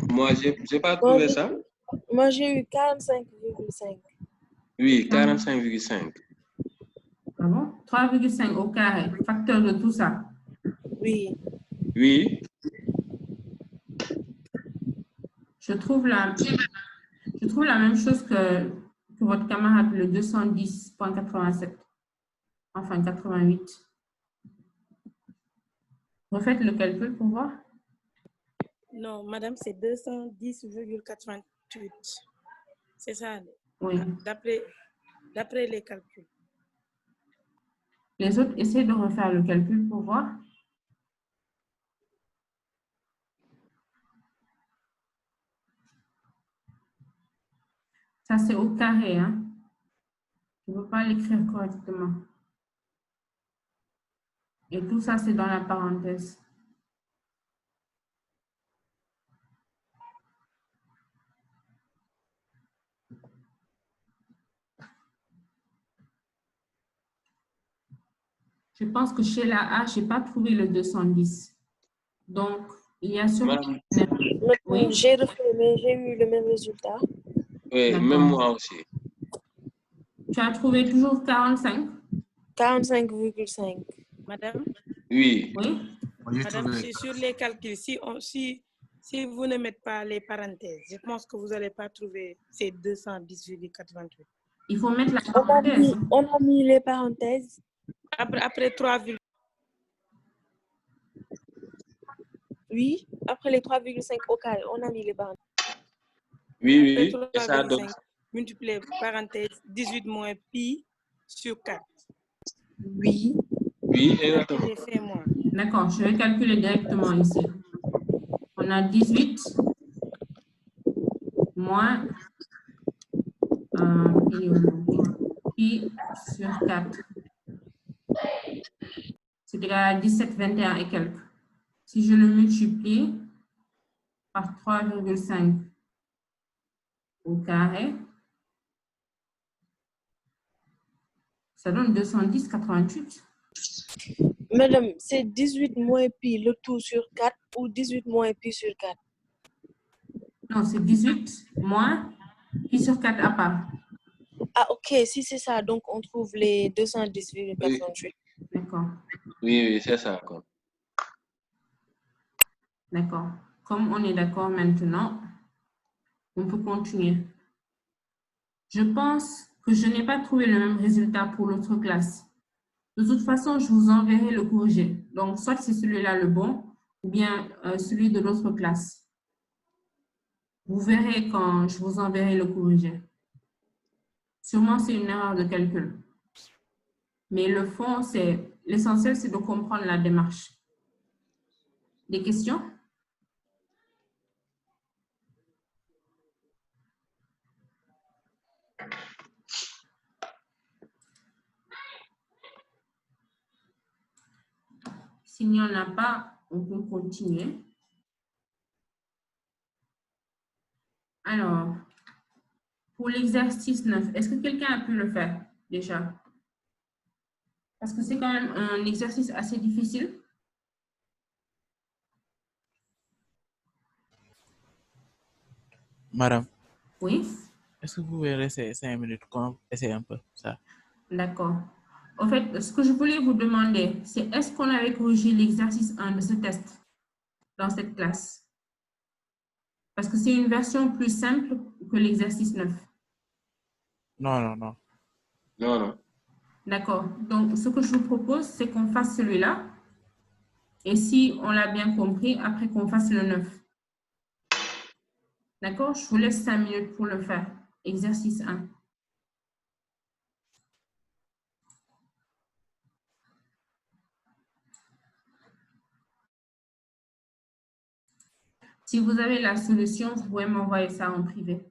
Moi, je n'ai pas trouvé ça. Moi, j'ai eu 45,5. Oui, 45,5. Ah bon? 3,5 au carré, facteur de tout ça. Oui. Oui. Je trouve la même chose que votre camarade, le 210,87. Enfin, 88. Refaites le calcul pour voir. Non, madame, c'est 210,88. C'est ça, Oui. d'après les calculs. Les autres, essayez de refaire le calcul pour voir. Ça, c'est au carré, hein. Je ne peux pas l'écrire correctement. Et tout ça, c'est dans la parenthèse. Je pense que chez la A, je n'ai pas trouvé le 210. Donc, il y a sûrement... Oui. J'ai refait, mais j'ai eu le même résultat. Oui, même moi aussi. Tu as trouvé toujours 45? 45,5. Madame? Oui. Oui. Madame, c'est sur les calculs. Si vous ne mettez pas les parenthèses, je pense que vous n'allez pas trouver ces 210,88. Il faut mettre la parenthèse. On a mis les parenthèses. Après 3, oui, après les 3,5 au carré, on a mis les parenthèses. Oui, après oui. Et ça donne... 3,5 multiplié parenthèse 18 moins pi sur 4. Oui. Oui, exactement. J'ai fait moi. D'accord, je vais calculer directement ici. On a 18 moins pi sur 4. C'est égal à 17, 21 et quelques. Si je le multiplie par 3,5 au carré, ça donne 210,88. Madame, c'est 18 moins pi le tout sur 4 ou 18 moins pi sur 4? Non, c'est 18 moins pi sur 4 à part. Ah, ok, si c'est ça, donc on trouve les 210,88. D'accord. Oui, oui, c'est ça. D'accord. Comme on est d'accord maintenant, on peut continuer. Je pense que je n'ai pas trouvé le même résultat pour l'autre classe. De toute façon, je vous enverrai le corrigé. Donc, soit c'est celui-là le bon, ou bien celui de l'autre classe. Vous verrez quand je vous enverrai le corrigé. Sûrement, c'est une erreur de calcul. Mais le fond, c'est L'essentiel, c'est de comprendre la démarche. Des questions? S'il n'y en a pas, on peut continuer. Alors, pour l'exercice 9, est-ce que quelqu'un a pu le faire déjà? Parce que c'est quand même un exercice assez difficile. Madame, Oui, est-ce que vous pouvez rester 5 minutes qu'on essaie un peu ça? d'accord. En fait, ce que je voulais vous demander, c'est est-ce qu'on avait corrigé l'exercice 1 de ce test dans cette classe? Parce que c'est une version plus simple que l'exercice 9. Non, non, non. Non, non. D'accord. Donc, ce que je vous propose, c'est qu'on fasse celui-là. Et si on l'a bien compris, après qu'on fasse le 9. D'accord? Je vous laisse 5 minutes pour le faire. Exercice 1. Si vous avez la solution, vous pouvez m'envoyer ça en privé.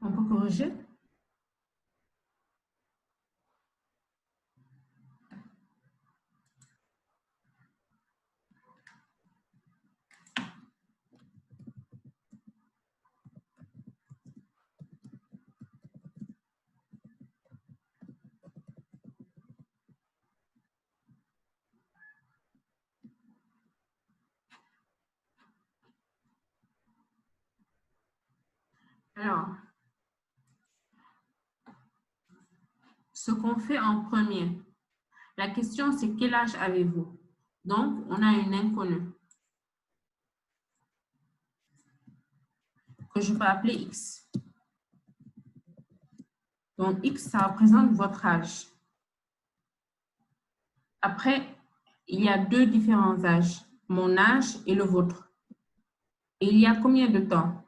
On peut corriger? Alors, ce qu'on fait en premier, la question c'est quel âge avez-vous? Donc, on a une inconnue que je peux appeler X. Donc, X, ça représente votre âge. Après, il y a deux différents âges, mon âge et le vôtre. Et il y a combien de temps?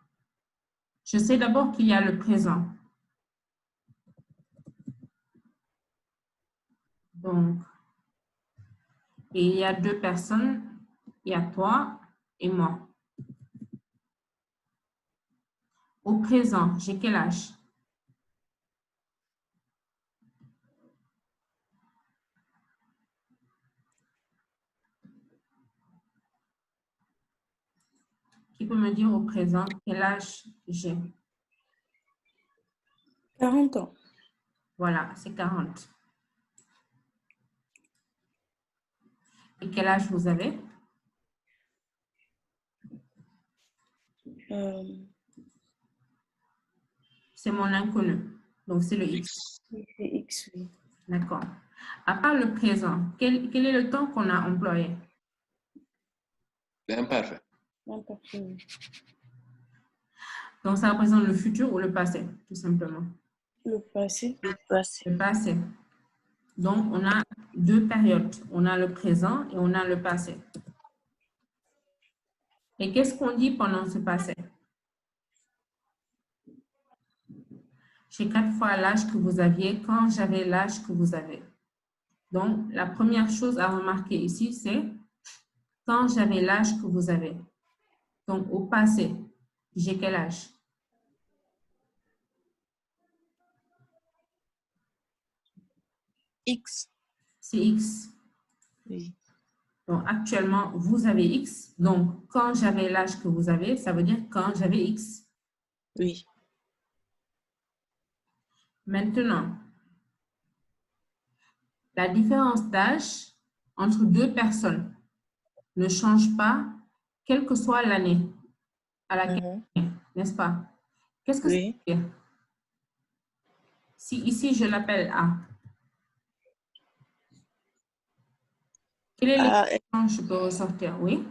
Je sais d'abord qu'il y a le présent. Donc, et il y a deux personnes, il y a toi et moi. Au présent, j'ai quel âge? Qui peut me dire au présent quel âge j'ai? 40 ans. Voilà, c'est 40. Et quel âge vous avez? C'est mon inconnu. Donc, c'est le X. C'est X, oui. D'accord. À part le présent, quel est le temps qu'on a employé? L'imparfait. L'imparfait, oui. Donc, ça représente le futur ou le passé, tout simplement. Le passé. Le passé. Le passé. Donc, on a deux périodes. On a le présent et on a le passé. Et qu'est-ce qu'on dit pendant ce passé? J'ai 4 fois l'âge que vous aviez quand j'avais l'âge que vous avez. Donc, la première chose à remarquer ici, c'est quand j'avais l'âge que vous avez. Donc, au passé, j'ai quel âge? X. C'est X. Oui. Donc, actuellement, vous avez X. Donc, quand j'avais l'âge que vous avez, ça veut dire quand j'avais X. Oui. Maintenant, la différence d'âge entre deux personnes ne change pas, quelle que soit l'année à laquelle on est, n'est-ce pas? Qu'est-ce que ça Oui. veut dire? Si ici, je l'appelle A, quelle est l'expression que je peux ressortir? Oui?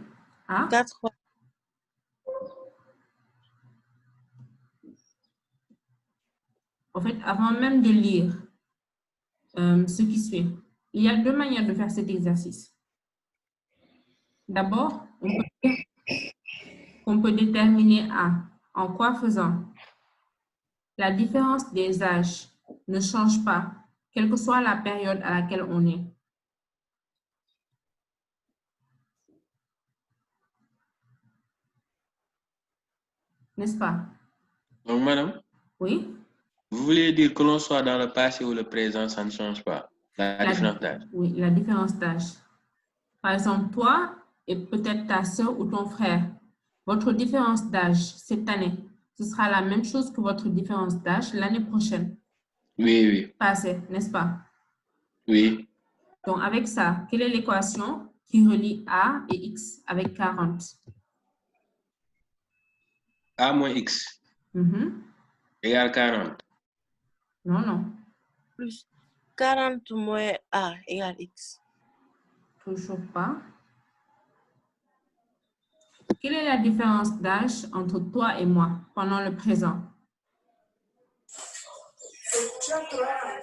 A? 4 fois. En fait, avant même de lire ce qui suit, il y a deux manières de faire cet exercice. D'abord, on peut déterminer A. En quoi faisant? La différence des âges ne change pas, quelle que soit la période à laquelle on est. N'est-ce pas? Donc, madame, Oui? vous voulez dire que l'on soit dans le passé ou le présent, ça ne change pas la différence d'âge? Oui, la différence d'âge. Par exemple, toi et peut-être ta soeur ou ton frère, votre différence d'âge cette année, ce sera la même chose que votre différence d'âge l'année prochaine. Oui, oui. Passé, n'est-ce pas? Oui. Donc, avec ça, quelle est l'équation qui relie A et X avec 40? A moins X égale 40. Non, non. Plus 40 moins A égale X. Toujours pas. Quelle est la différence d'âge entre toi et moi pendant le présent?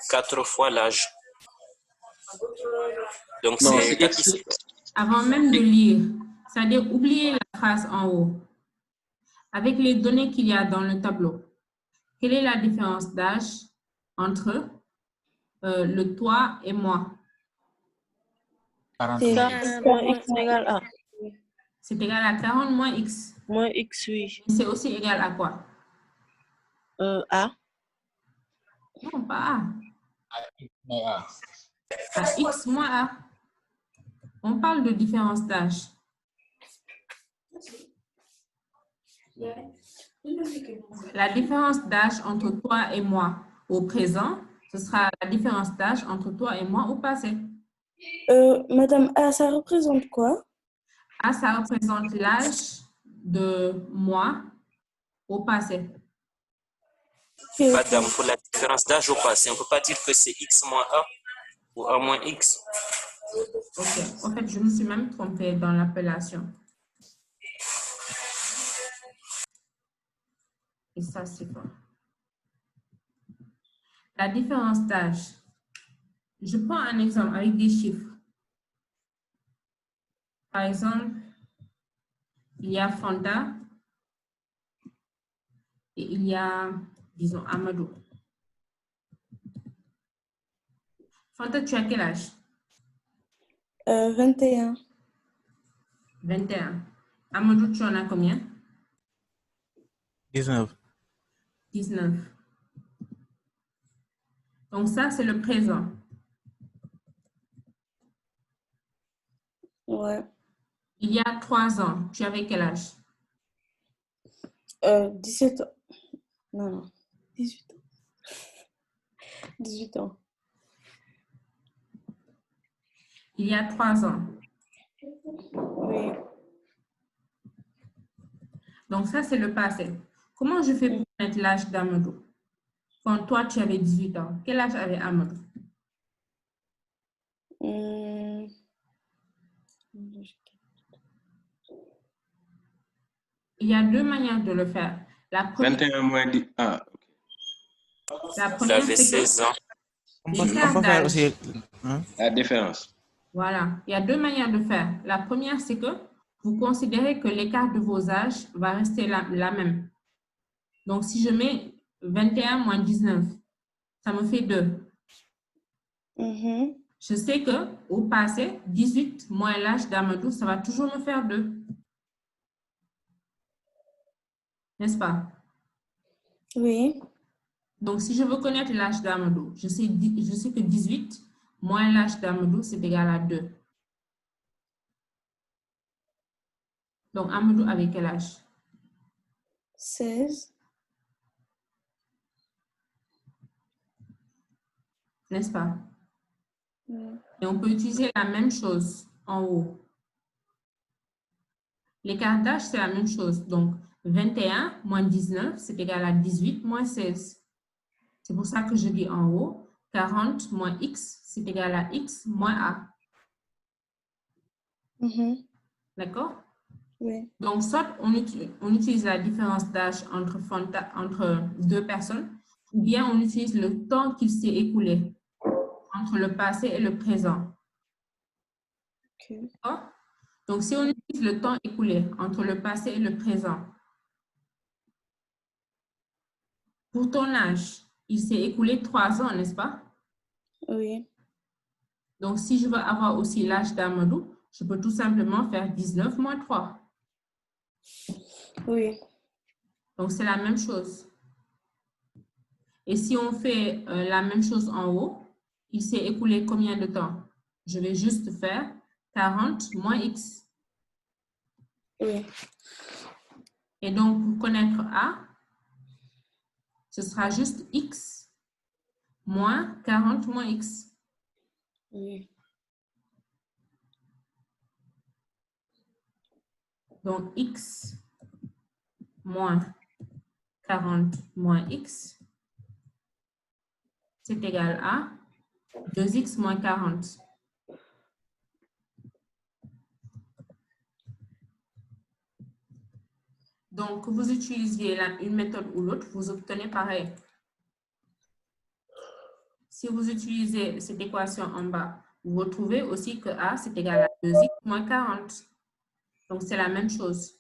4 fois l'âge. Donc, Non, c'est c'est X. Avant même de lire, c'est-à-dire oublier la phrase en haut. Avec les données qu'il y a dans le tableau, quelle est la différence d'âge entre le toi et moi? 40 moins X égale A. C'est égal à 40 moins X. Moins X, oui. C'est aussi égal à quoi? A. Non, pas A. Ah, À X moins A. On parle de différence d'âge. La différence d'âge entre toi et moi au présent, ce sera la différence d'âge entre toi et moi au passé. Madame A, ça représente quoi? A, ça représente l'âge de moi au passé. Ok, Madame, pour la différence d'âge au passé, on ne peut pas dire que c'est X moins A ou A moins X. Ok. En fait, je me suis même trompée dans l'appellation. Et ça, c'est quoi? La différence d'âge. Je prends un exemple avec des chiffres. Par exemple, il y a Fanta et il y a, disons, Amadou. Fanta, tu as quel âge? 21. 21. Amadou, tu en as combien? 19. 19. Donc ça, c'est le présent. Ouais. Il y a 3 ans, tu avais quel âge? 17 ans. Non. 18 ans. 18 ans. Il y a 3 ans. Oui. Donc ça, c'est le passé. Comment je fais pour connaître l'âge d'Amadou? Quand toi, tu avais 18 ans, quel âge avait Amadou? Il y a 2 manières de le faire. La première, 21 moins 10. Ah, ok. la Il première avait c'est que 16 ans. On l'écart peut faire d'âge. aussi. Hein? La différence. Voilà, il y a 2 manières de faire. La première, c'est que vous considérez que l'écart de vos âges va rester la même. Donc, si je mets 21 moins 19, ça me fait 2. Je sais qu'au passé, 18 moins l'âge d'Amadou, ça va toujours me faire 2. N'est-ce pas? Oui. Donc, si je veux connaître l'âge d'Amadou, je sais que 18 moins l'âge d'Amadou, c'est égal à 2. Donc, Amadou avait quel âge? 16. N'est-ce pas? Oui. Et on peut utiliser la même chose en haut. L'écart d'âge, c'est la même chose. Donc, 21 moins 19, c'est égal à 18 moins 16. C'est pour ça que je dis en haut, 40 moins x, c'est égal à x moins a. D'accord? Oui. Donc, soit on utilise la différence d'âge entre 2 personnes, ou bien on utilise le temps qu'il s'est écoulé entre le passé et le présent. Ok. D'accord? Donc, si on utilise le temps écoulé entre le passé et le présent, pour ton âge, il s'est écoulé 3 ans, n'est-ce pas? Oui. Donc, si je veux avoir aussi l'âge d'Amadou, je peux tout simplement faire 19 moins 3. Oui. Donc, c'est la même chose. Et si on fait la même chose en haut, il s'est écoulé combien de temps? Je vais juste faire 40 moins x. Oui. Et donc, pour connaître A, ce sera juste x moins 40 moins x. Oui. Donc, x moins 40 moins x, c'est égal à 2x moins 40. Donc, que vous utilisiez une méthode ou l'autre, vous obtenez pareil. Si vous utilisez cette équation en bas, vous retrouvez aussi que A, c'est égal à 2x moins 40. Donc, c'est la même chose.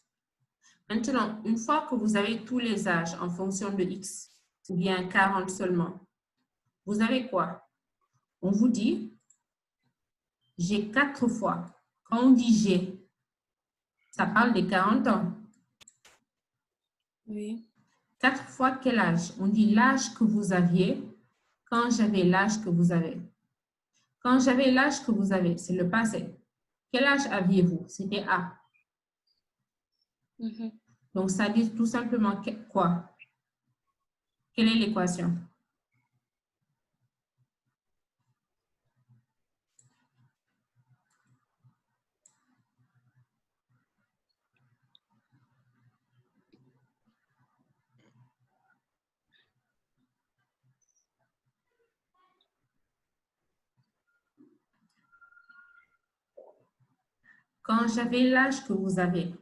Maintenant, une fois que vous avez tous les âges en fonction de x, ou bien 40 seulement, vous avez quoi? On vous dit, j'ai 4 fois. Quand on dit j'ai, ça parle des 40 ans. Oui. 4 fois quel âge? On dit l'âge que vous aviez quand j'avais l'âge que vous avez. Quand j'avais l'âge que vous avez, c'est le passé. Quel âge aviez-vous? C'était A. Donc, ça dit tout simplement quoi? Quelle est l'équation? Quand j'avais l'âge que vous avez,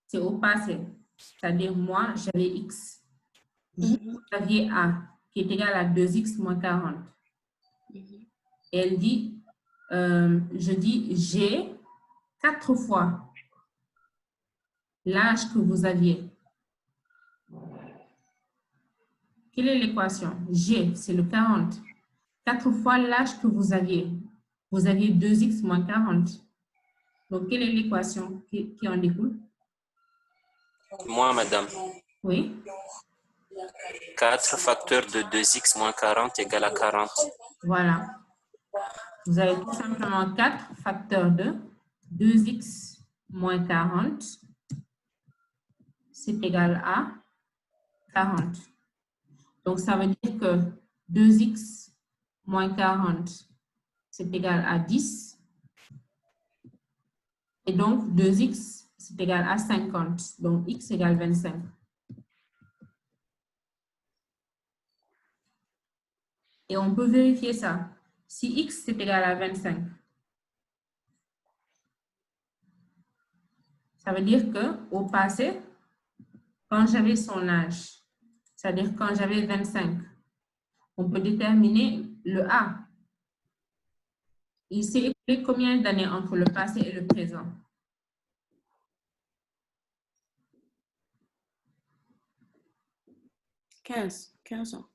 c'est au passé. C'est-à-dire, moi, j'avais X. Vous aviez A, qui est égal à 2X moins 40. Et elle dit, je dis, j'ai 4 fois l'âge que vous aviez. Quelle est l'équation? G, c'est le 40. 4 fois l'âge que vous aviez. Vous aviez 2X moins 40. Donc, quelle est l'équation qui en découle? Moi, madame. Oui. 4 facteurs de 2x moins 40 égale à 40. Voilà. Vous avez tout simplement 4 facteurs de 2x moins 40. C'est égal à 40. Donc, ça veut dire que 2x moins 40, c'est égal à 10. Et donc, 2x, c'est égal à 50. Donc, x égale 25. Et on peut vérifier ça. Si x c'est égal à 25, ça veut dire qu'au passé, quand j'avais son âge, c'est-à-dire quand j'avais 25, on peut déterminer le A. Il s'est écoulé combien d'années entre le passé et le présent? 15 ans.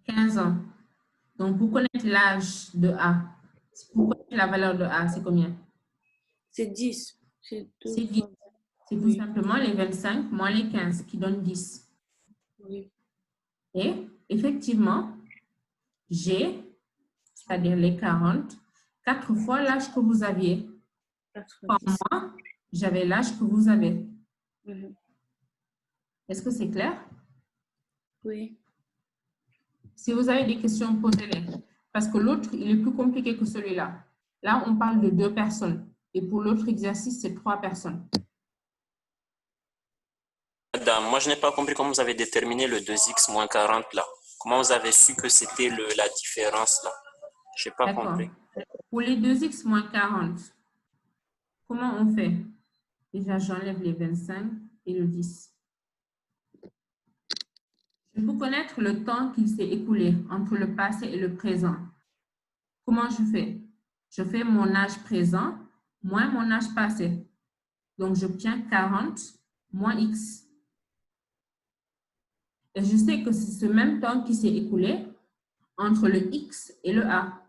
15 ans. Donc, pour connaître l'âge de A, pour connaître la valeur de A, c'est combien? C'est 10. C'est 10. C'est tout simplement les 25 moins les 15 qui donnent 10. Oui. Et effectivement, j'ai, c'est-à-dire les 40, 4 fois l'âge que vous aviez. Quand moi, j'avais l'âge que vous avez. Est-ce que c'est clair? Oui. Si vous avez des questions, posez-les. Parce que l'autre, il est plus compliqué que celui-là. Là, on parle de 2 personnes. Et pour l'autre exercice, c'est 3 personnes. Madame, moi je n'ai pas compris comment vous avez déterminé le 2x moins 40 là. Comment vous avez su que c'était la différence là? Je n'ai pas compris. Pour les 2x moins 40, comment on fait? Déjà, j'enlève les 25 et le 10. Je veux connaître le temps qu'il s'est écoulé entre le passé et le présent. Comment je fais? Je fais mon âge présent moins mon âge passé. Donc, j'obtiens 40 moins x. Et je sais que c'est ce même temps qui s'est écoulé entre le x et le a.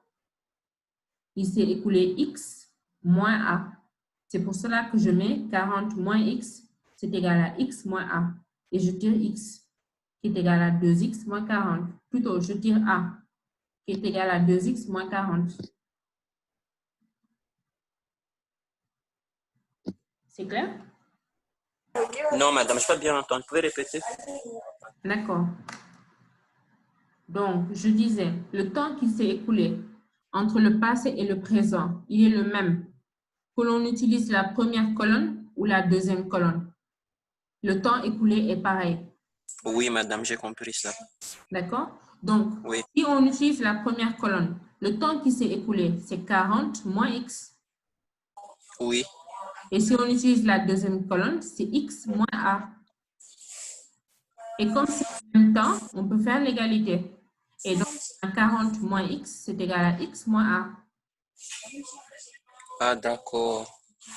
Il s'est écoulé x moins a. C'est pour cela que je mets 40 moins x, c'est égal à x moins a. Et je tire x, qui est égal à 2x moins 40. Plutôt, je tire a, qui est égal à 2x moins 40. C'est clair? Non, madame, je n'ai pas bien entendu. Vous pouvez répéter? D'accord. Donc, je disais, le temps qui s'est écoulé entre le passé et le présent, il est le même que l'on utilise la première colonne ou la deuxième colonne. Le temps écoulé est pareil. Oui, madame, j'ai compris ça. D'accord? Donc, oui. Si on utilise la première colonne, le temps qui s'est écoulé, c'est 40 moins x. Oui. Et si on utilise la deuxième colonne, c'est x moins a. Et comme c'est le même temps, on peut faire l'égalité. Et donc, 40 moins x, c'est égal à x moins a. Ah, d'accord.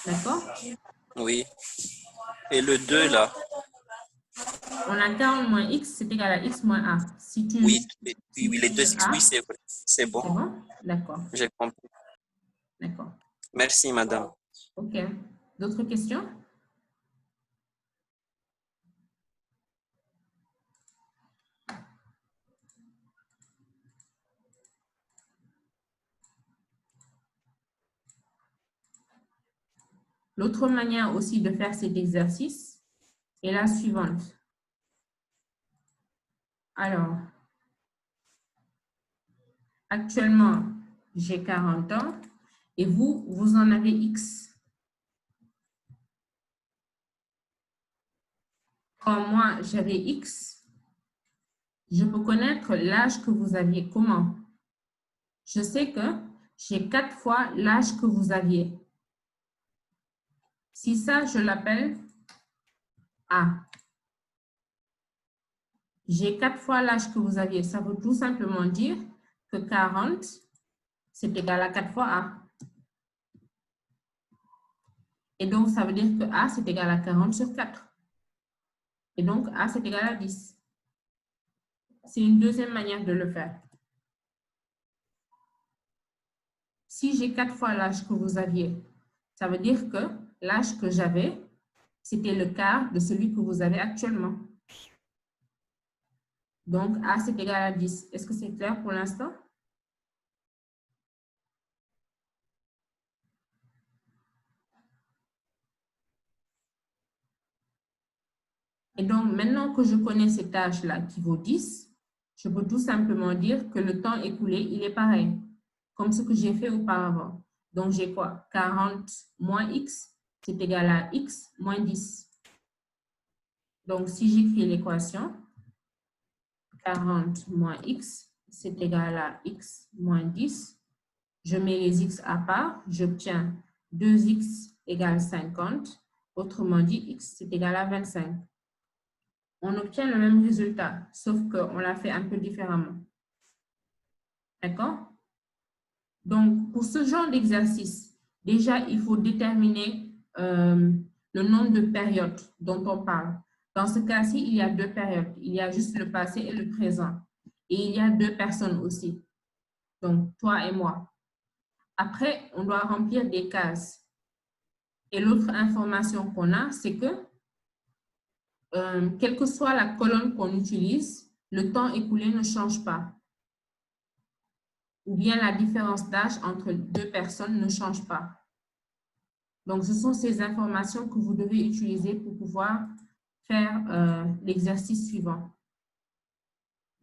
D'accord? Oui. Et le 2, là? On a 40 moins x, c'est égal à x moins a. Si tu oui, les 2x, oui, c'est vrai. C'est bon. C'est bon? D'accord. J'ai compris. D'accord. Merci, madame. OK. D'autres questions? L'autre manière aussi de faire cet exercice est la suivante. Alors, actuellement, j'ai 40 ans et vous, vous en avez X. Quand moi, j'avais X, je peux connaître l'âge que vous aviez. Comment? Je sais que j'ai 4 fois l'âge que vous aviez. Si ça, je l'appelle A. J'ai 4 fois l'âge que vous aviez. Ça veut tout simplement dire que 40, c'est égal à 4 fois A. Et donc, ça veut dire que A, c'est égal à 40 sur 4. Et donc, A, c'est égal à 10. C'est une deuxième manière de le faire. Si j'ai 4 fois l'âge que vous aviez, ça veut dire que l'âge que j'avais, c'était le quart de celui que vous avez actuellement. Donc, A, c'est égal à 10. Est-ce que c'est clair pour l'instant? Et donc, maintenant que je connais cet âge-là qui vaut 10, je peux tout simplement dire que le temps écoulé, il est pareil, comme ce que j'ai fait auparavant. Donc, j'ai quoi? 40 moins X, c'est égal à X moins 10. Donc, si j'écris l'équation, 40 moins X, c'est égal à X moins 10. Je mets les X à part, j'obtiens 2X égale 50. Autrement dit, X, c'est égal à 25. On obtient le même résultat, sauf qu'on l'a fait un peu différemment. D'accord? Donc, pour ce genre d'exercice, déjà, il faut déterminer le nombre de périodes dont on parle. Dans ce cas-ci, il y a 2 périodes. Il y a juste le passé et le présent. Et il y a 2 personnes aussi. Donc, toi et moi. Après, on doit remplir des cases. Et l'autre information qu'on a, c'est que quelle que soit la colonne qu'on utilise, le temps écoulé ne change pas. Ou bien la différence d'âge entre 2 personnes ne change pas. Donc, ce sont ces informations que vous devez utiliser pour pouvoir faire l'exercice suivant.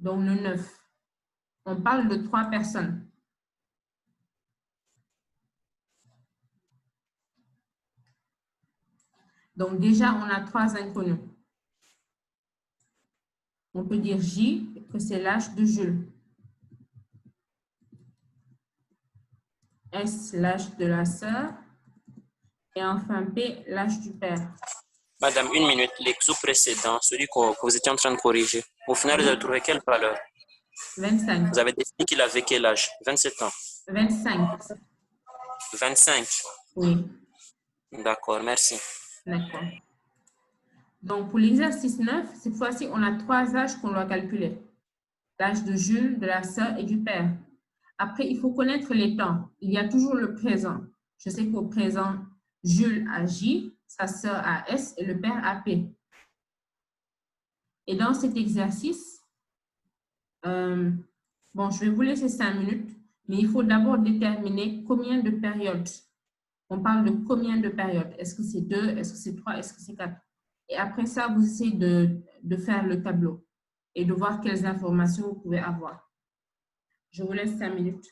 Donc, le 9. On parle de 3 personnes. Donc, déjà, on a 3 inconnus. On peut dire J, que c'est l'âge de Jules. S, l'âge de la sœur. Et enfin, P, l'âge du père. Madame, une minute. L'exo précédent, celui que vous étiez en train de corriger, au final, vous avez trouvé quelle valeur? 25. Vous avez décidé qu'il avait quel âge? 27 ans. 25. 25. Oui. D'accord, merci. D'accord. Donc, pour l'exercice 9, cette fois-ci, on a 3 âges qu'on doit calculer. L'âge de Jules, de la sœur et du père. Après, il faut connaître les temps. Il y a toujours le présent. Je sais qu'au présent, Jules a J, sa sœur a S et le père a P. Et dans cet exercice, bon, je vais vous laisser 5 minutes, mais il faut d'abord déterminer combien de périodes. On parle de combien de périodes. Est-ce que c'est 2, est-ce que c'est 3, est-ce que c'est 4? Et après ça, vous essayez de faire le tableau et de voir quelles informations vous pouvez avoir. Je vous laisse 5 minutes.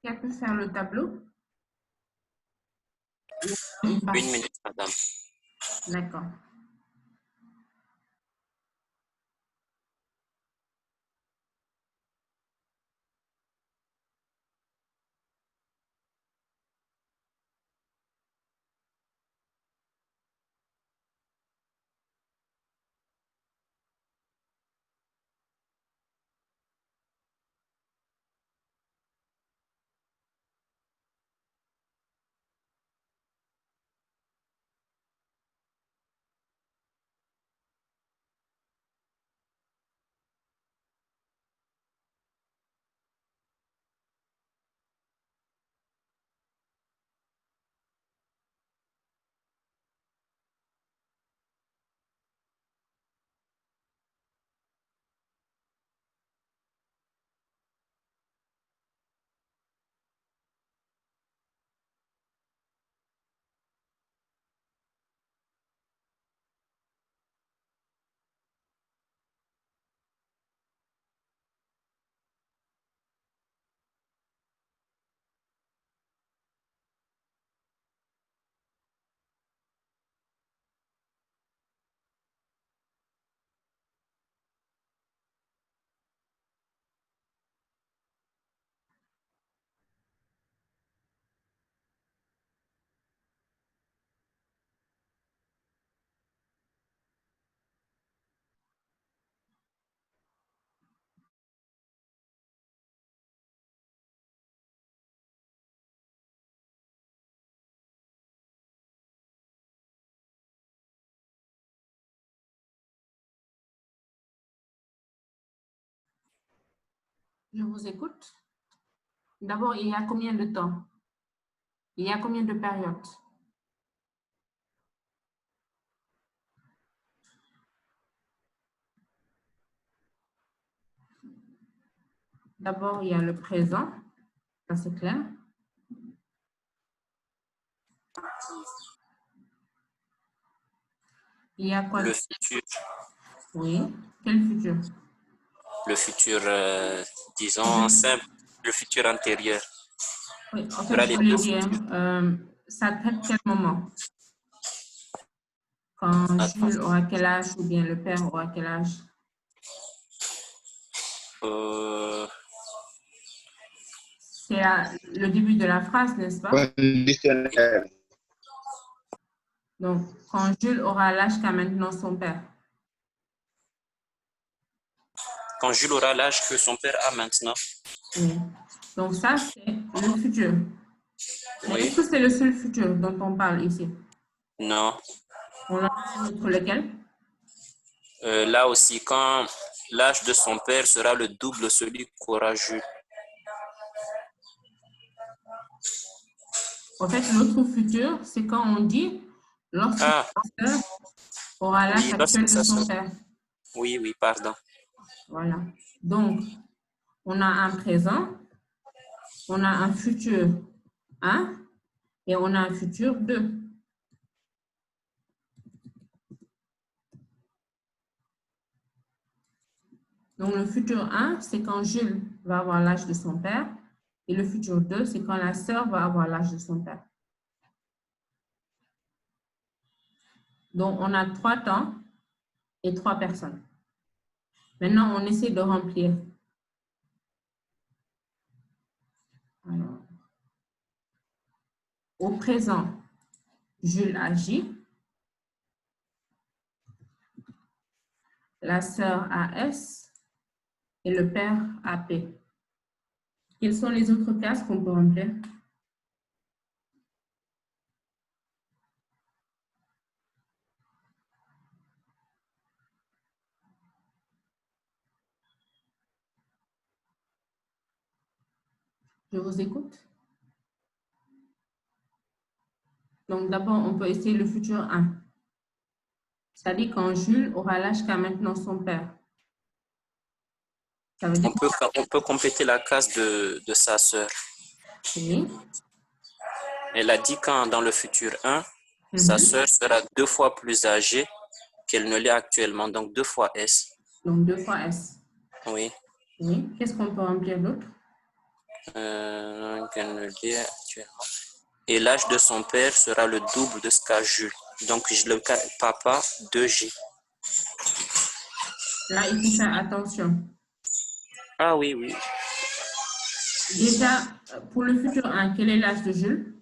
Qui a pu faire le tableau? Une Une partie. minute, madame. D'accord. Je vous écoute. D'abord, il y a combien de temps? Il y a combien de périodes? D'abord, il y a le présent. Ça, c'est clair. Il y a quoi? Le futur. Oui. Quel futur? Le futur, disons, simple. Le futur antérieur. Oui, en Il y fait, aura je les voulais deux dire, futurs. ça traite quel moment? Quand Attends. Jules aura quel âge ou bien le père aura quel âge? C'est le début de la phrase, n'est-ce pas? Conditionnel. Donc, quand Jules aura l'âge qu'a maintenant son père. Quand Jules aura l'âge que son père a maintenant. Oui. Donc, ça, c'est le futur. Mais Oui. est-ce que c'est le seul futur dont on parle ici? Non. On en a un autre, lequel? Là aussi, quand l'âge de son père sera le double de celui qu'aura Jules. En fait, l'autre futur, c'est quand on dit lorsque Ah, sa sœur aura l'âge oui, actuel lorsque de ça son sera. père. Oui, oui, pardon. Voilà. Donc, on a un présent, on a un futur 1 et on a un futur 2. Donc, le futur 1, c'est quand Jules va avoir l'âge de son père. Et le futur 2, c'est quand la sœur va avoir l'âge de son père. Donc, on a 3 temps et 3 personnes. Maintenant, on essaie de remplir. Alors, au présent, Jules agit. La sœur AS et le père AP. Quelles sont les autres cases qu'on peut remplir? Je vous écoute. Donc, d'abord, on peut essayer le futur 1. C'est-à-dire quand Jules aura l'âge qu'a maintenant son père. Ça veut dire On peut compléter la case de sa sœur. oui. Elle a dit quand dans le futur 1, sa sœur sera 2 fois plus âgée qu'elle ne l'est actuellement, donc 2 fois S. Donc, 2 fois S. Oui. Oui. Qu'est-ce qu'on peut remplir d'autre? Qu'elle me dit actuellement. Et l'âge de son père sera le double de ce qu'a Jules. Donc, le papa 2J. Là, il faut faire attention. Ah oui, oui. Déjà, pour le futur 1, quel est l'âge de Jules?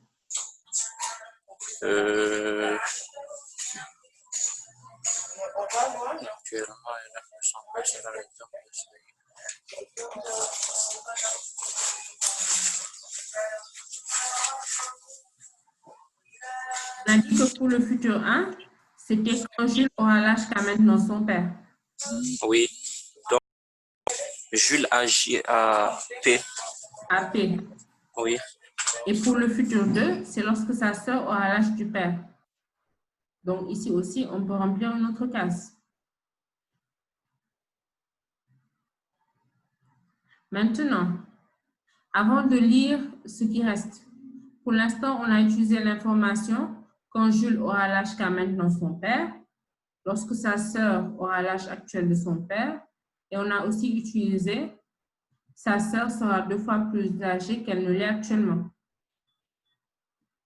Actuellement, l'âge de son père sera le double de ce On a dit que pour le futur 1, c'était quand Jules aura l'âge qu'a maintenant son père. Oui. Donc, Jules agit à P. À P. Oui. Et pour le futur 2, c'est lorsque sa sœur aura l'âge du père. Donc ici aussi, on peut remplir une autre case. Maintenant, avant de lire ce qui reste, pour l'instant, on a utilisé l'information quand Jules aura l'âge qu'a maintenant son père, lorsque sa sœur aura l'âge actuel de son père, et on a aussi utilisé sa sœur sera 2 fois plus âgée qu'elle ne l'est actuellement.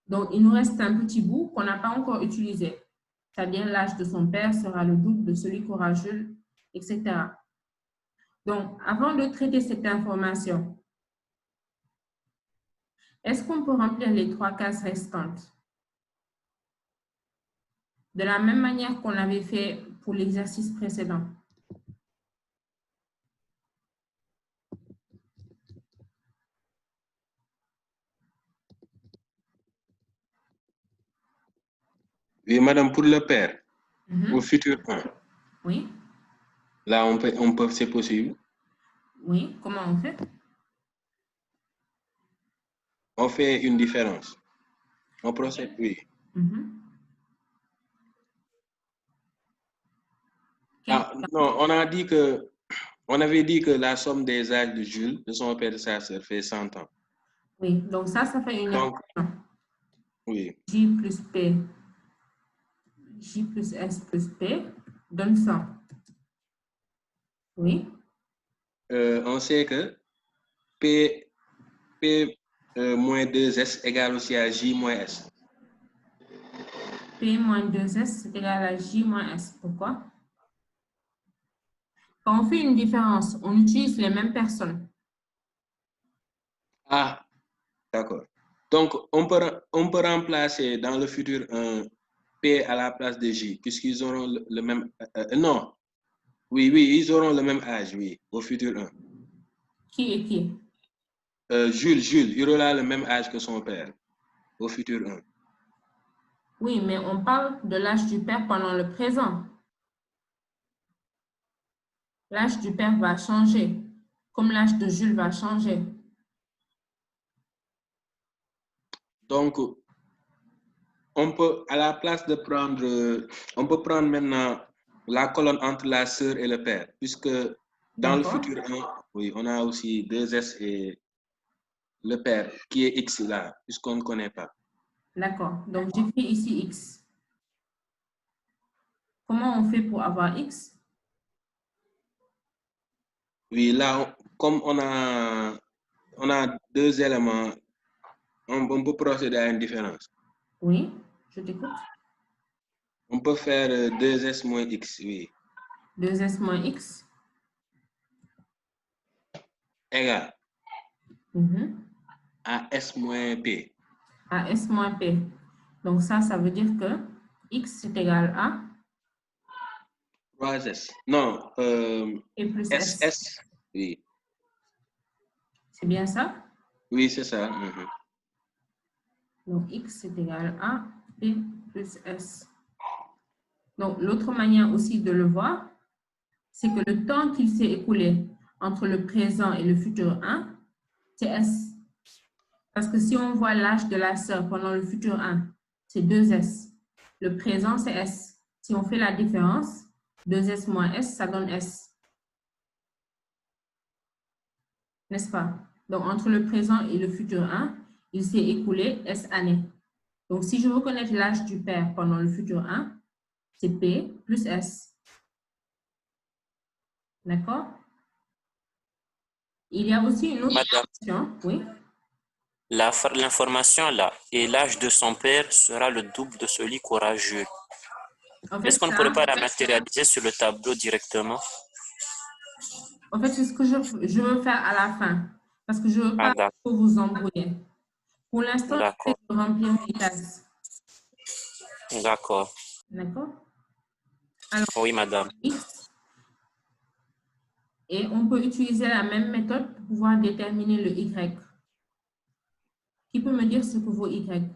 Donc, il nous reste un petit bout qu'on n'a pas encore utilisé, c'est-à-dire l'âge de son père sera le double de celui qu'aura Jules, etc. Donc, avant de traiter cette information, est-ce qu'on peut remplir les 3 cases restantes? De la même manière qu'on l'avait fait pour l'exercice précédent. Oui, madame, pour le père, au futur 1. Oui. Là, c'est possible. Oui, comment on fait? On fait une différence. On procède, oui. Ah, non, on avait dit que la somme des âges de Jules, de son père et de sa sœur, fait 100 ans. Oui, donc ça fait une équation. Oui. J plus P, J plus S plus P donne 100. Oui. On sait que P moins 2S égale aussi à J moins S. P moins 2S c'est égal à J moins S. Pourquoi? Quand on fait une différence, on utilise les mêmes personnes. Ah, d'accord. Donc, on peut remplacer dans le futur un P à la place de J, puisqu'ils auront le même... non. Oui, ils auront le même âge, oui, au futur 1. Qui est qui? Jules, il aura le même âge que son père, au futur 1. Oui, mais on parle de l'âge du père pendant le présent. L'âge du père va changer, comme l'âge de Jules va changer. Donc, on peut, à la place de prendre, on peut prendre maintenant la colonne entre la sœur et le père, puisque dans le futur 1, oui, on a aussi 2S et le père, qui est X là, puisqu'on ne connaît pas. D'accord, donc j'écris ici X. Comment on fait pour avoir X? Oui, là, comme on a 2 éléments, on peut procéder à une différence. Oui, je t'écoute. On peut faire 2S moins X, oui. 2S moins X. Égal à S moins P. À S moins P. Donc ça veut dire que X est égal à 3S. Non, P plus S. Oui. C'est bien ça? Oui, c'est ça. Donc X est égal à P plus S. Donc l'autre manière aussi de le voir, c'est que le temps qu'il s'est écoulé entre le présent et le futur 1, c'est S. Parce que si on voit l'âge de la sœur pendant le futur 1, c'est 2S. Le présent, c'est S. Si on fait la différence, 2S moins S, ça donne S. N'est-ce pas? Donc, entre le présent et le futur 1, il s'est écoulé S années. Donc, si je veux connaître l'âge du père pendant le futur 1, c'est P plus S. D'accord? Il y a aussi une autre Madame, question. Oui. l'information là, et l'âge de son père sera le double de celui qu'aura Jules. En fait, Est-ce qu'on ne pourrait pas la matérialiser sur le tableau directement? En fait, c'est ce que je veux faire à la fin. Parce que je ne veux pas vous embrouiller. Pour l'instant, je vais remplir mes cases. D'accord. D'accord? Alors, oui, madame. X. Et on peut utiliser la même méthode pour pouvoir déterminer le Y. Qui peut me dire ce que vaut Y?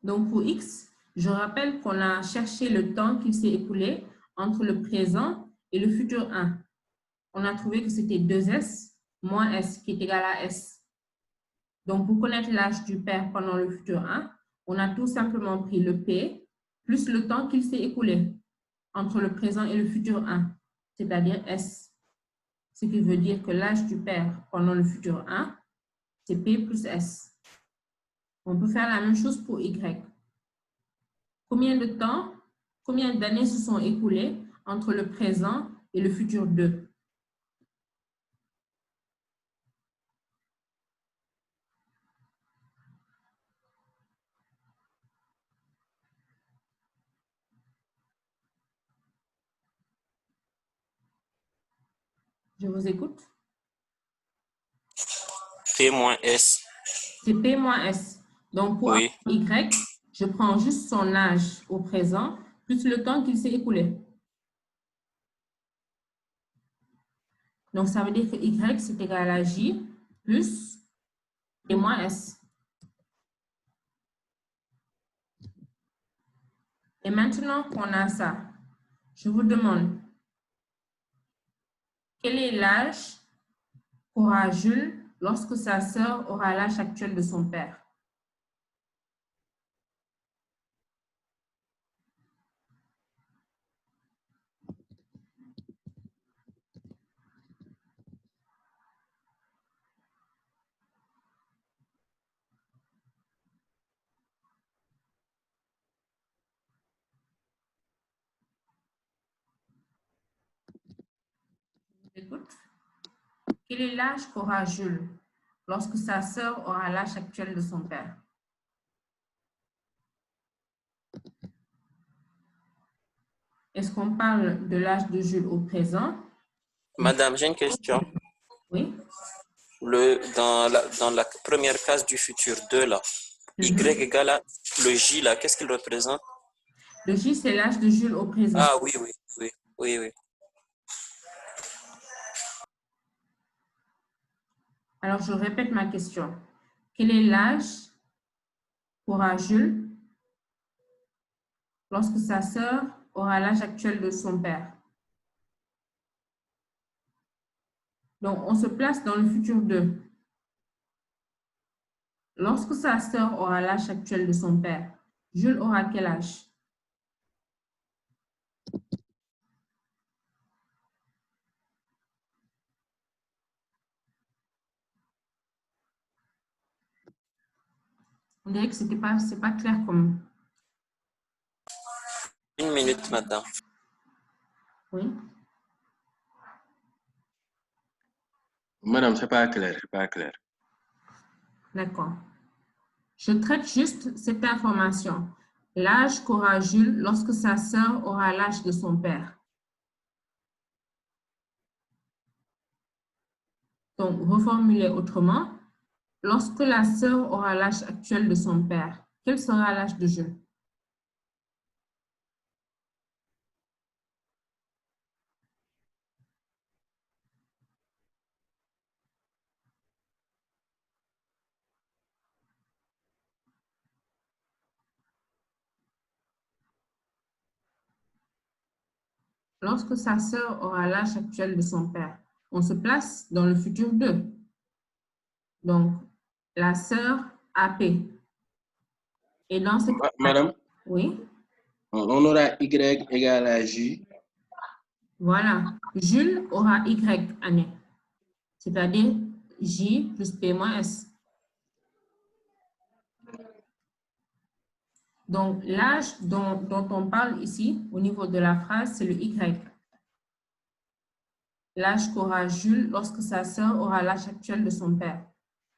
Donc, pour X, je rappelle qu'on a cherché le temps qui s'est écoulé entre le présent et le futur 1. On a trouvé que c'était 2S moins S qui est égal à S. Donc, pour connaître l'âge du père pendant le futur 1, on a tout simplement pris le P plus le temps qu'il s'est écoulé entre le présent et le futur 1, c'est-à-dire S. Ce qui veut dire que l'âge du père pendant le futur 1, c'est P plus S. On peut faire la même chose pour Y. Combien de temps, combien d'années se sont écoulées entre le présent et le futur 2? Je vous écoute. P moins S. C'est P moins S. Donc, pour Y, je prends juste son âge au présent, plus le temps qu'il s'est écoulé. Donc, ça veut dire que Y, c'est égal à J plus P moins S. Et maintenant qu'on a ça, je vous demande, quel est l'âge qu'aura Jules lorsque sa sœur aura l'âge actuel de son père? Écoute. Quel est l'âge qu'aura Jules lorsque sa sœur aura l'âge actuel de son père? Est-ce qu'on parle de l'âge de Jules au présent? Madame, j'ai une question. Oui. Dans la première case du futur 2, là, Y égale à le J, là, qu'est-ce qu'il représente? Le J, c'est l'âge de Jules au présent. Ah oui. Alors, je répète ma question. Quel est l'âge qu'aura Jules lorsque sa sœur aura l'âge actuel de son père? Donc, on se place dans le futur 2. Lorsque sa sœur aura l'âge actuel de son père, Jules aura quel âge? On dirait que c'est pas clair comme... Une minute, madame. Oui. Madame, c'est pas clair, c'est pas clair. D'accord. Je traite juste cette information. L'âge qu'aura Jules lorsque sa sœur aura l'âge de son père. Donc, reformuler autrement. Lorsque la sœur aura l'âge actuel de son père, quel sera l'âge de Jules? Lorsque sa sœur aura l'âge actuel de son père, on se place dans le futur 2. Donc, la sœur AP. Et dans cette... Madame? Oui? On aura Y égale à J. Voilà. Jules aura Y année. C'est-à-dire J plus P moins S. Donc, l'âge dont on parle ici, au niveau de la phrase, c'est le Y. L'âge qu'aura Jules lorsque sa sœur aura l'âge actuel de son père.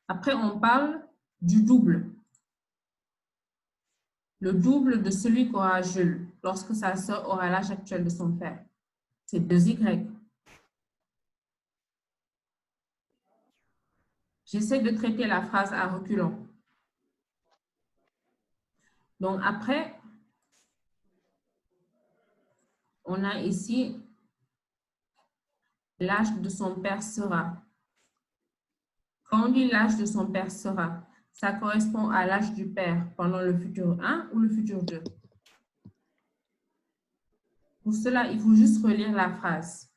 Après, on parle du double. Le double de celui qu'aura Jules lorsque sa sœur aura l'âge actuel de son père. C'est 2Y. J'essaie de traiter la phrase à reculons. Donc, après, on a ici l'âge de son père sera. Quand on dit l'âge de son père sera, ça correspond à l'âge du père pendant le futur 1 ou le futur 2. Pour cela, il faut juste relire la phrase.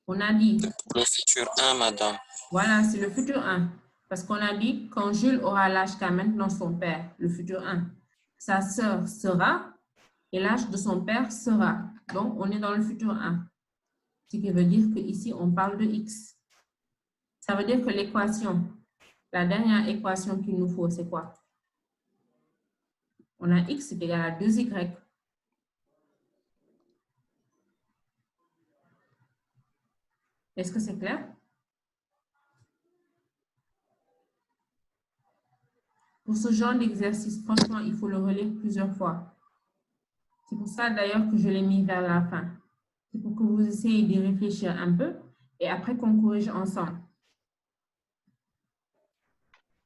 On a dit... Le futur 1, madame. Voilà, c'est le futur 1. Parce qu'on a dit quand Jules aura l'âge qu'a maintenant son père, le futur 1. Sa sœur sera et l'âge de son père sera. Donc, on est dans le futur 1. Ce qui veut dire qu'ici, on parle de X. Ça veut dire que l'équation, la dernière équation qu'il nous faut, c'est quoi? On a X est égal à 2Y. Est-ce que c'est clair? Pour ce genre d'exercice, franchement, il faut le relire plusieurs fois. C'est pour ça d'ailleurs que je l'ai mis vers la fin. C'est pour que vous essayiez d'y réfléchir un peu et après qu'on corrige ensemble.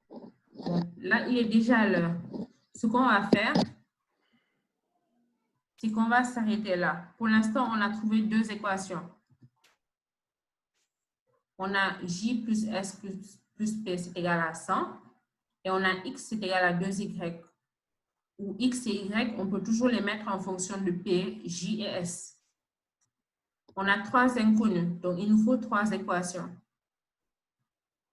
Bon, là, il est déjà l'heure. Ce qu'on va faire, c'est qu'on va s'arrêter là. Pour l'instant, on a trouvé deux équations. On a J plus S plus P, c'est égal à 100. Et on a X, c'est égal à 2Y. Où X et Y, on peut toujours les mettre en fonction de P, J et S. On a trois inconnus, donc il nous faut trois équations.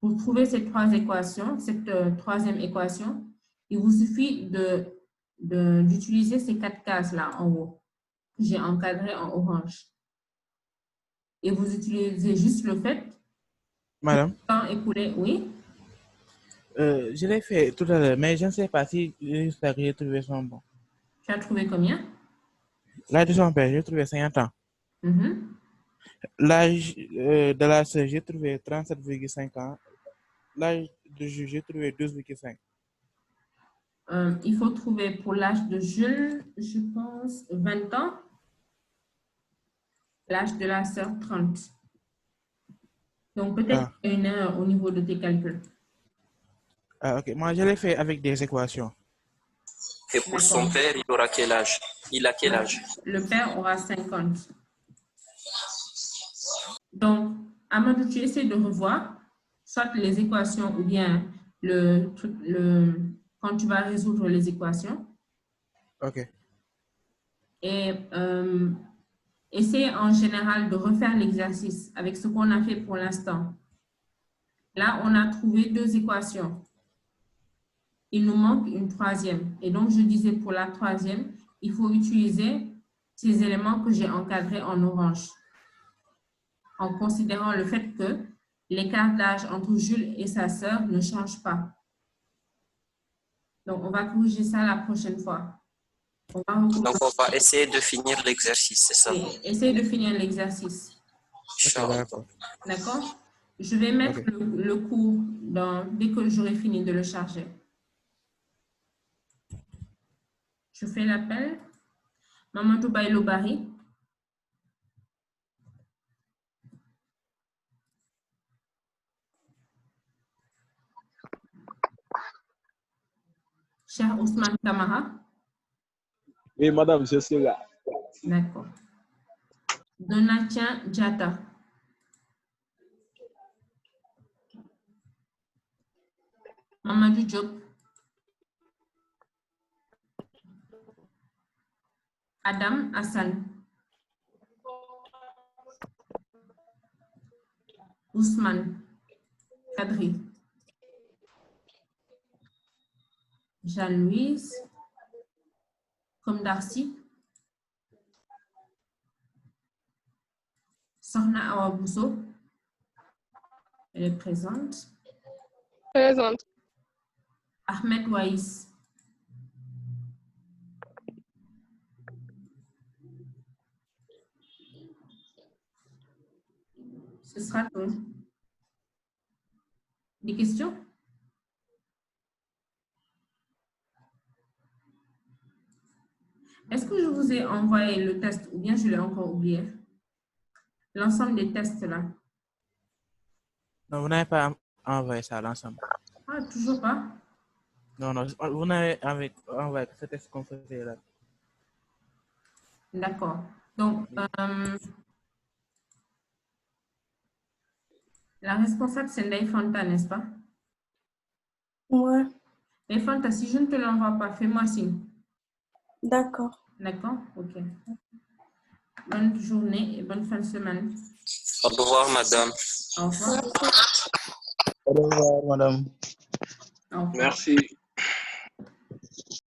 Pour trouver ces trois équations, cette troisième équation, il vous suffit d'utiliser ces quatre cases-là en haut, que j'ai encadrées en orange. Et vous utilisez juste le fait Madame, que le temps écoulé, oui. Je l'ai fait tout à l'heure, mais je ne sais pas si j'ai trouvé son bon. Tu as trouvé combien? L'âge de son père, j'ai trouvé 50 ans. L'âge de la sœur, j'ai trouvé 37,5 ans. L'âge de Jules, j'ai trouvé 12,5. Il faut trouver pour l'âge de Jules, je pense, 20 ans. L'âge de la sœur, 30. Donc, peut-être une erreur au niveau de tes calculs. Ah, ok. Moi, je l'ai fait avec des équations. Et pour son père, il aura quel âge? Il a quel âge? Le père aura 50. Donc, Amadou, tu essaies de revoir soit les équations ou bien quand tu vas résoudre les équations. Ok. Et essaie en général de refaire l'exercice avec ce qu'on a fait pour l'instant. Là, on a trouvé deux équations. Il nous manque une troisième. Et donc, je disais pour la troisième, il faut utiliser ces éléments que j'ai encadrés en orange, en considérant le fait que l'écart d'âge entre Jules et sa sœur ne change pas. Donc, on va corriger ça la prochaine fois. Donc, on va essayer de finir l'exercice, c'est ça? Oui, essaye de finir l'exercice. D'accord? Je vais mettre le cours dès que j'aurai fini de le charger. Je fais l'appel. Mamadou Bailo Bari. Cher Ousmane Kamara. Oui, madame, je suis là. D'accord. Donatien Diata. Mamadou Diop. Adam Hassan. Ousmane Kadri. Jeanne-Louise. Comme Darcy. Sorna Awabousso. Elle est présente. Présente. Ahmed Waïs. Ce sera tout. Des questions? Est-ce que je vous ai envoyé le test ou bien je l'ai encore oublié? L'ensemble des tests là. Non, vous n'avez pas envoyé ça à l'ensemble. Ah, toujours pas? Non, non, vous n'avez envoyé que ce test qu'on faisait là. D'accord. Donc, la responsable, c'est Ndeye Fanta, n'est-ce pas? Ouais, Ndeye Fanta, si je ne te l'envoie pas, fais-moi signe. d'accord. D'accord? OK. Bonne journée et bonne fin de semaine. Au revoir, madame. Au revoir. Au revoir, madame. Au revoir. Merci.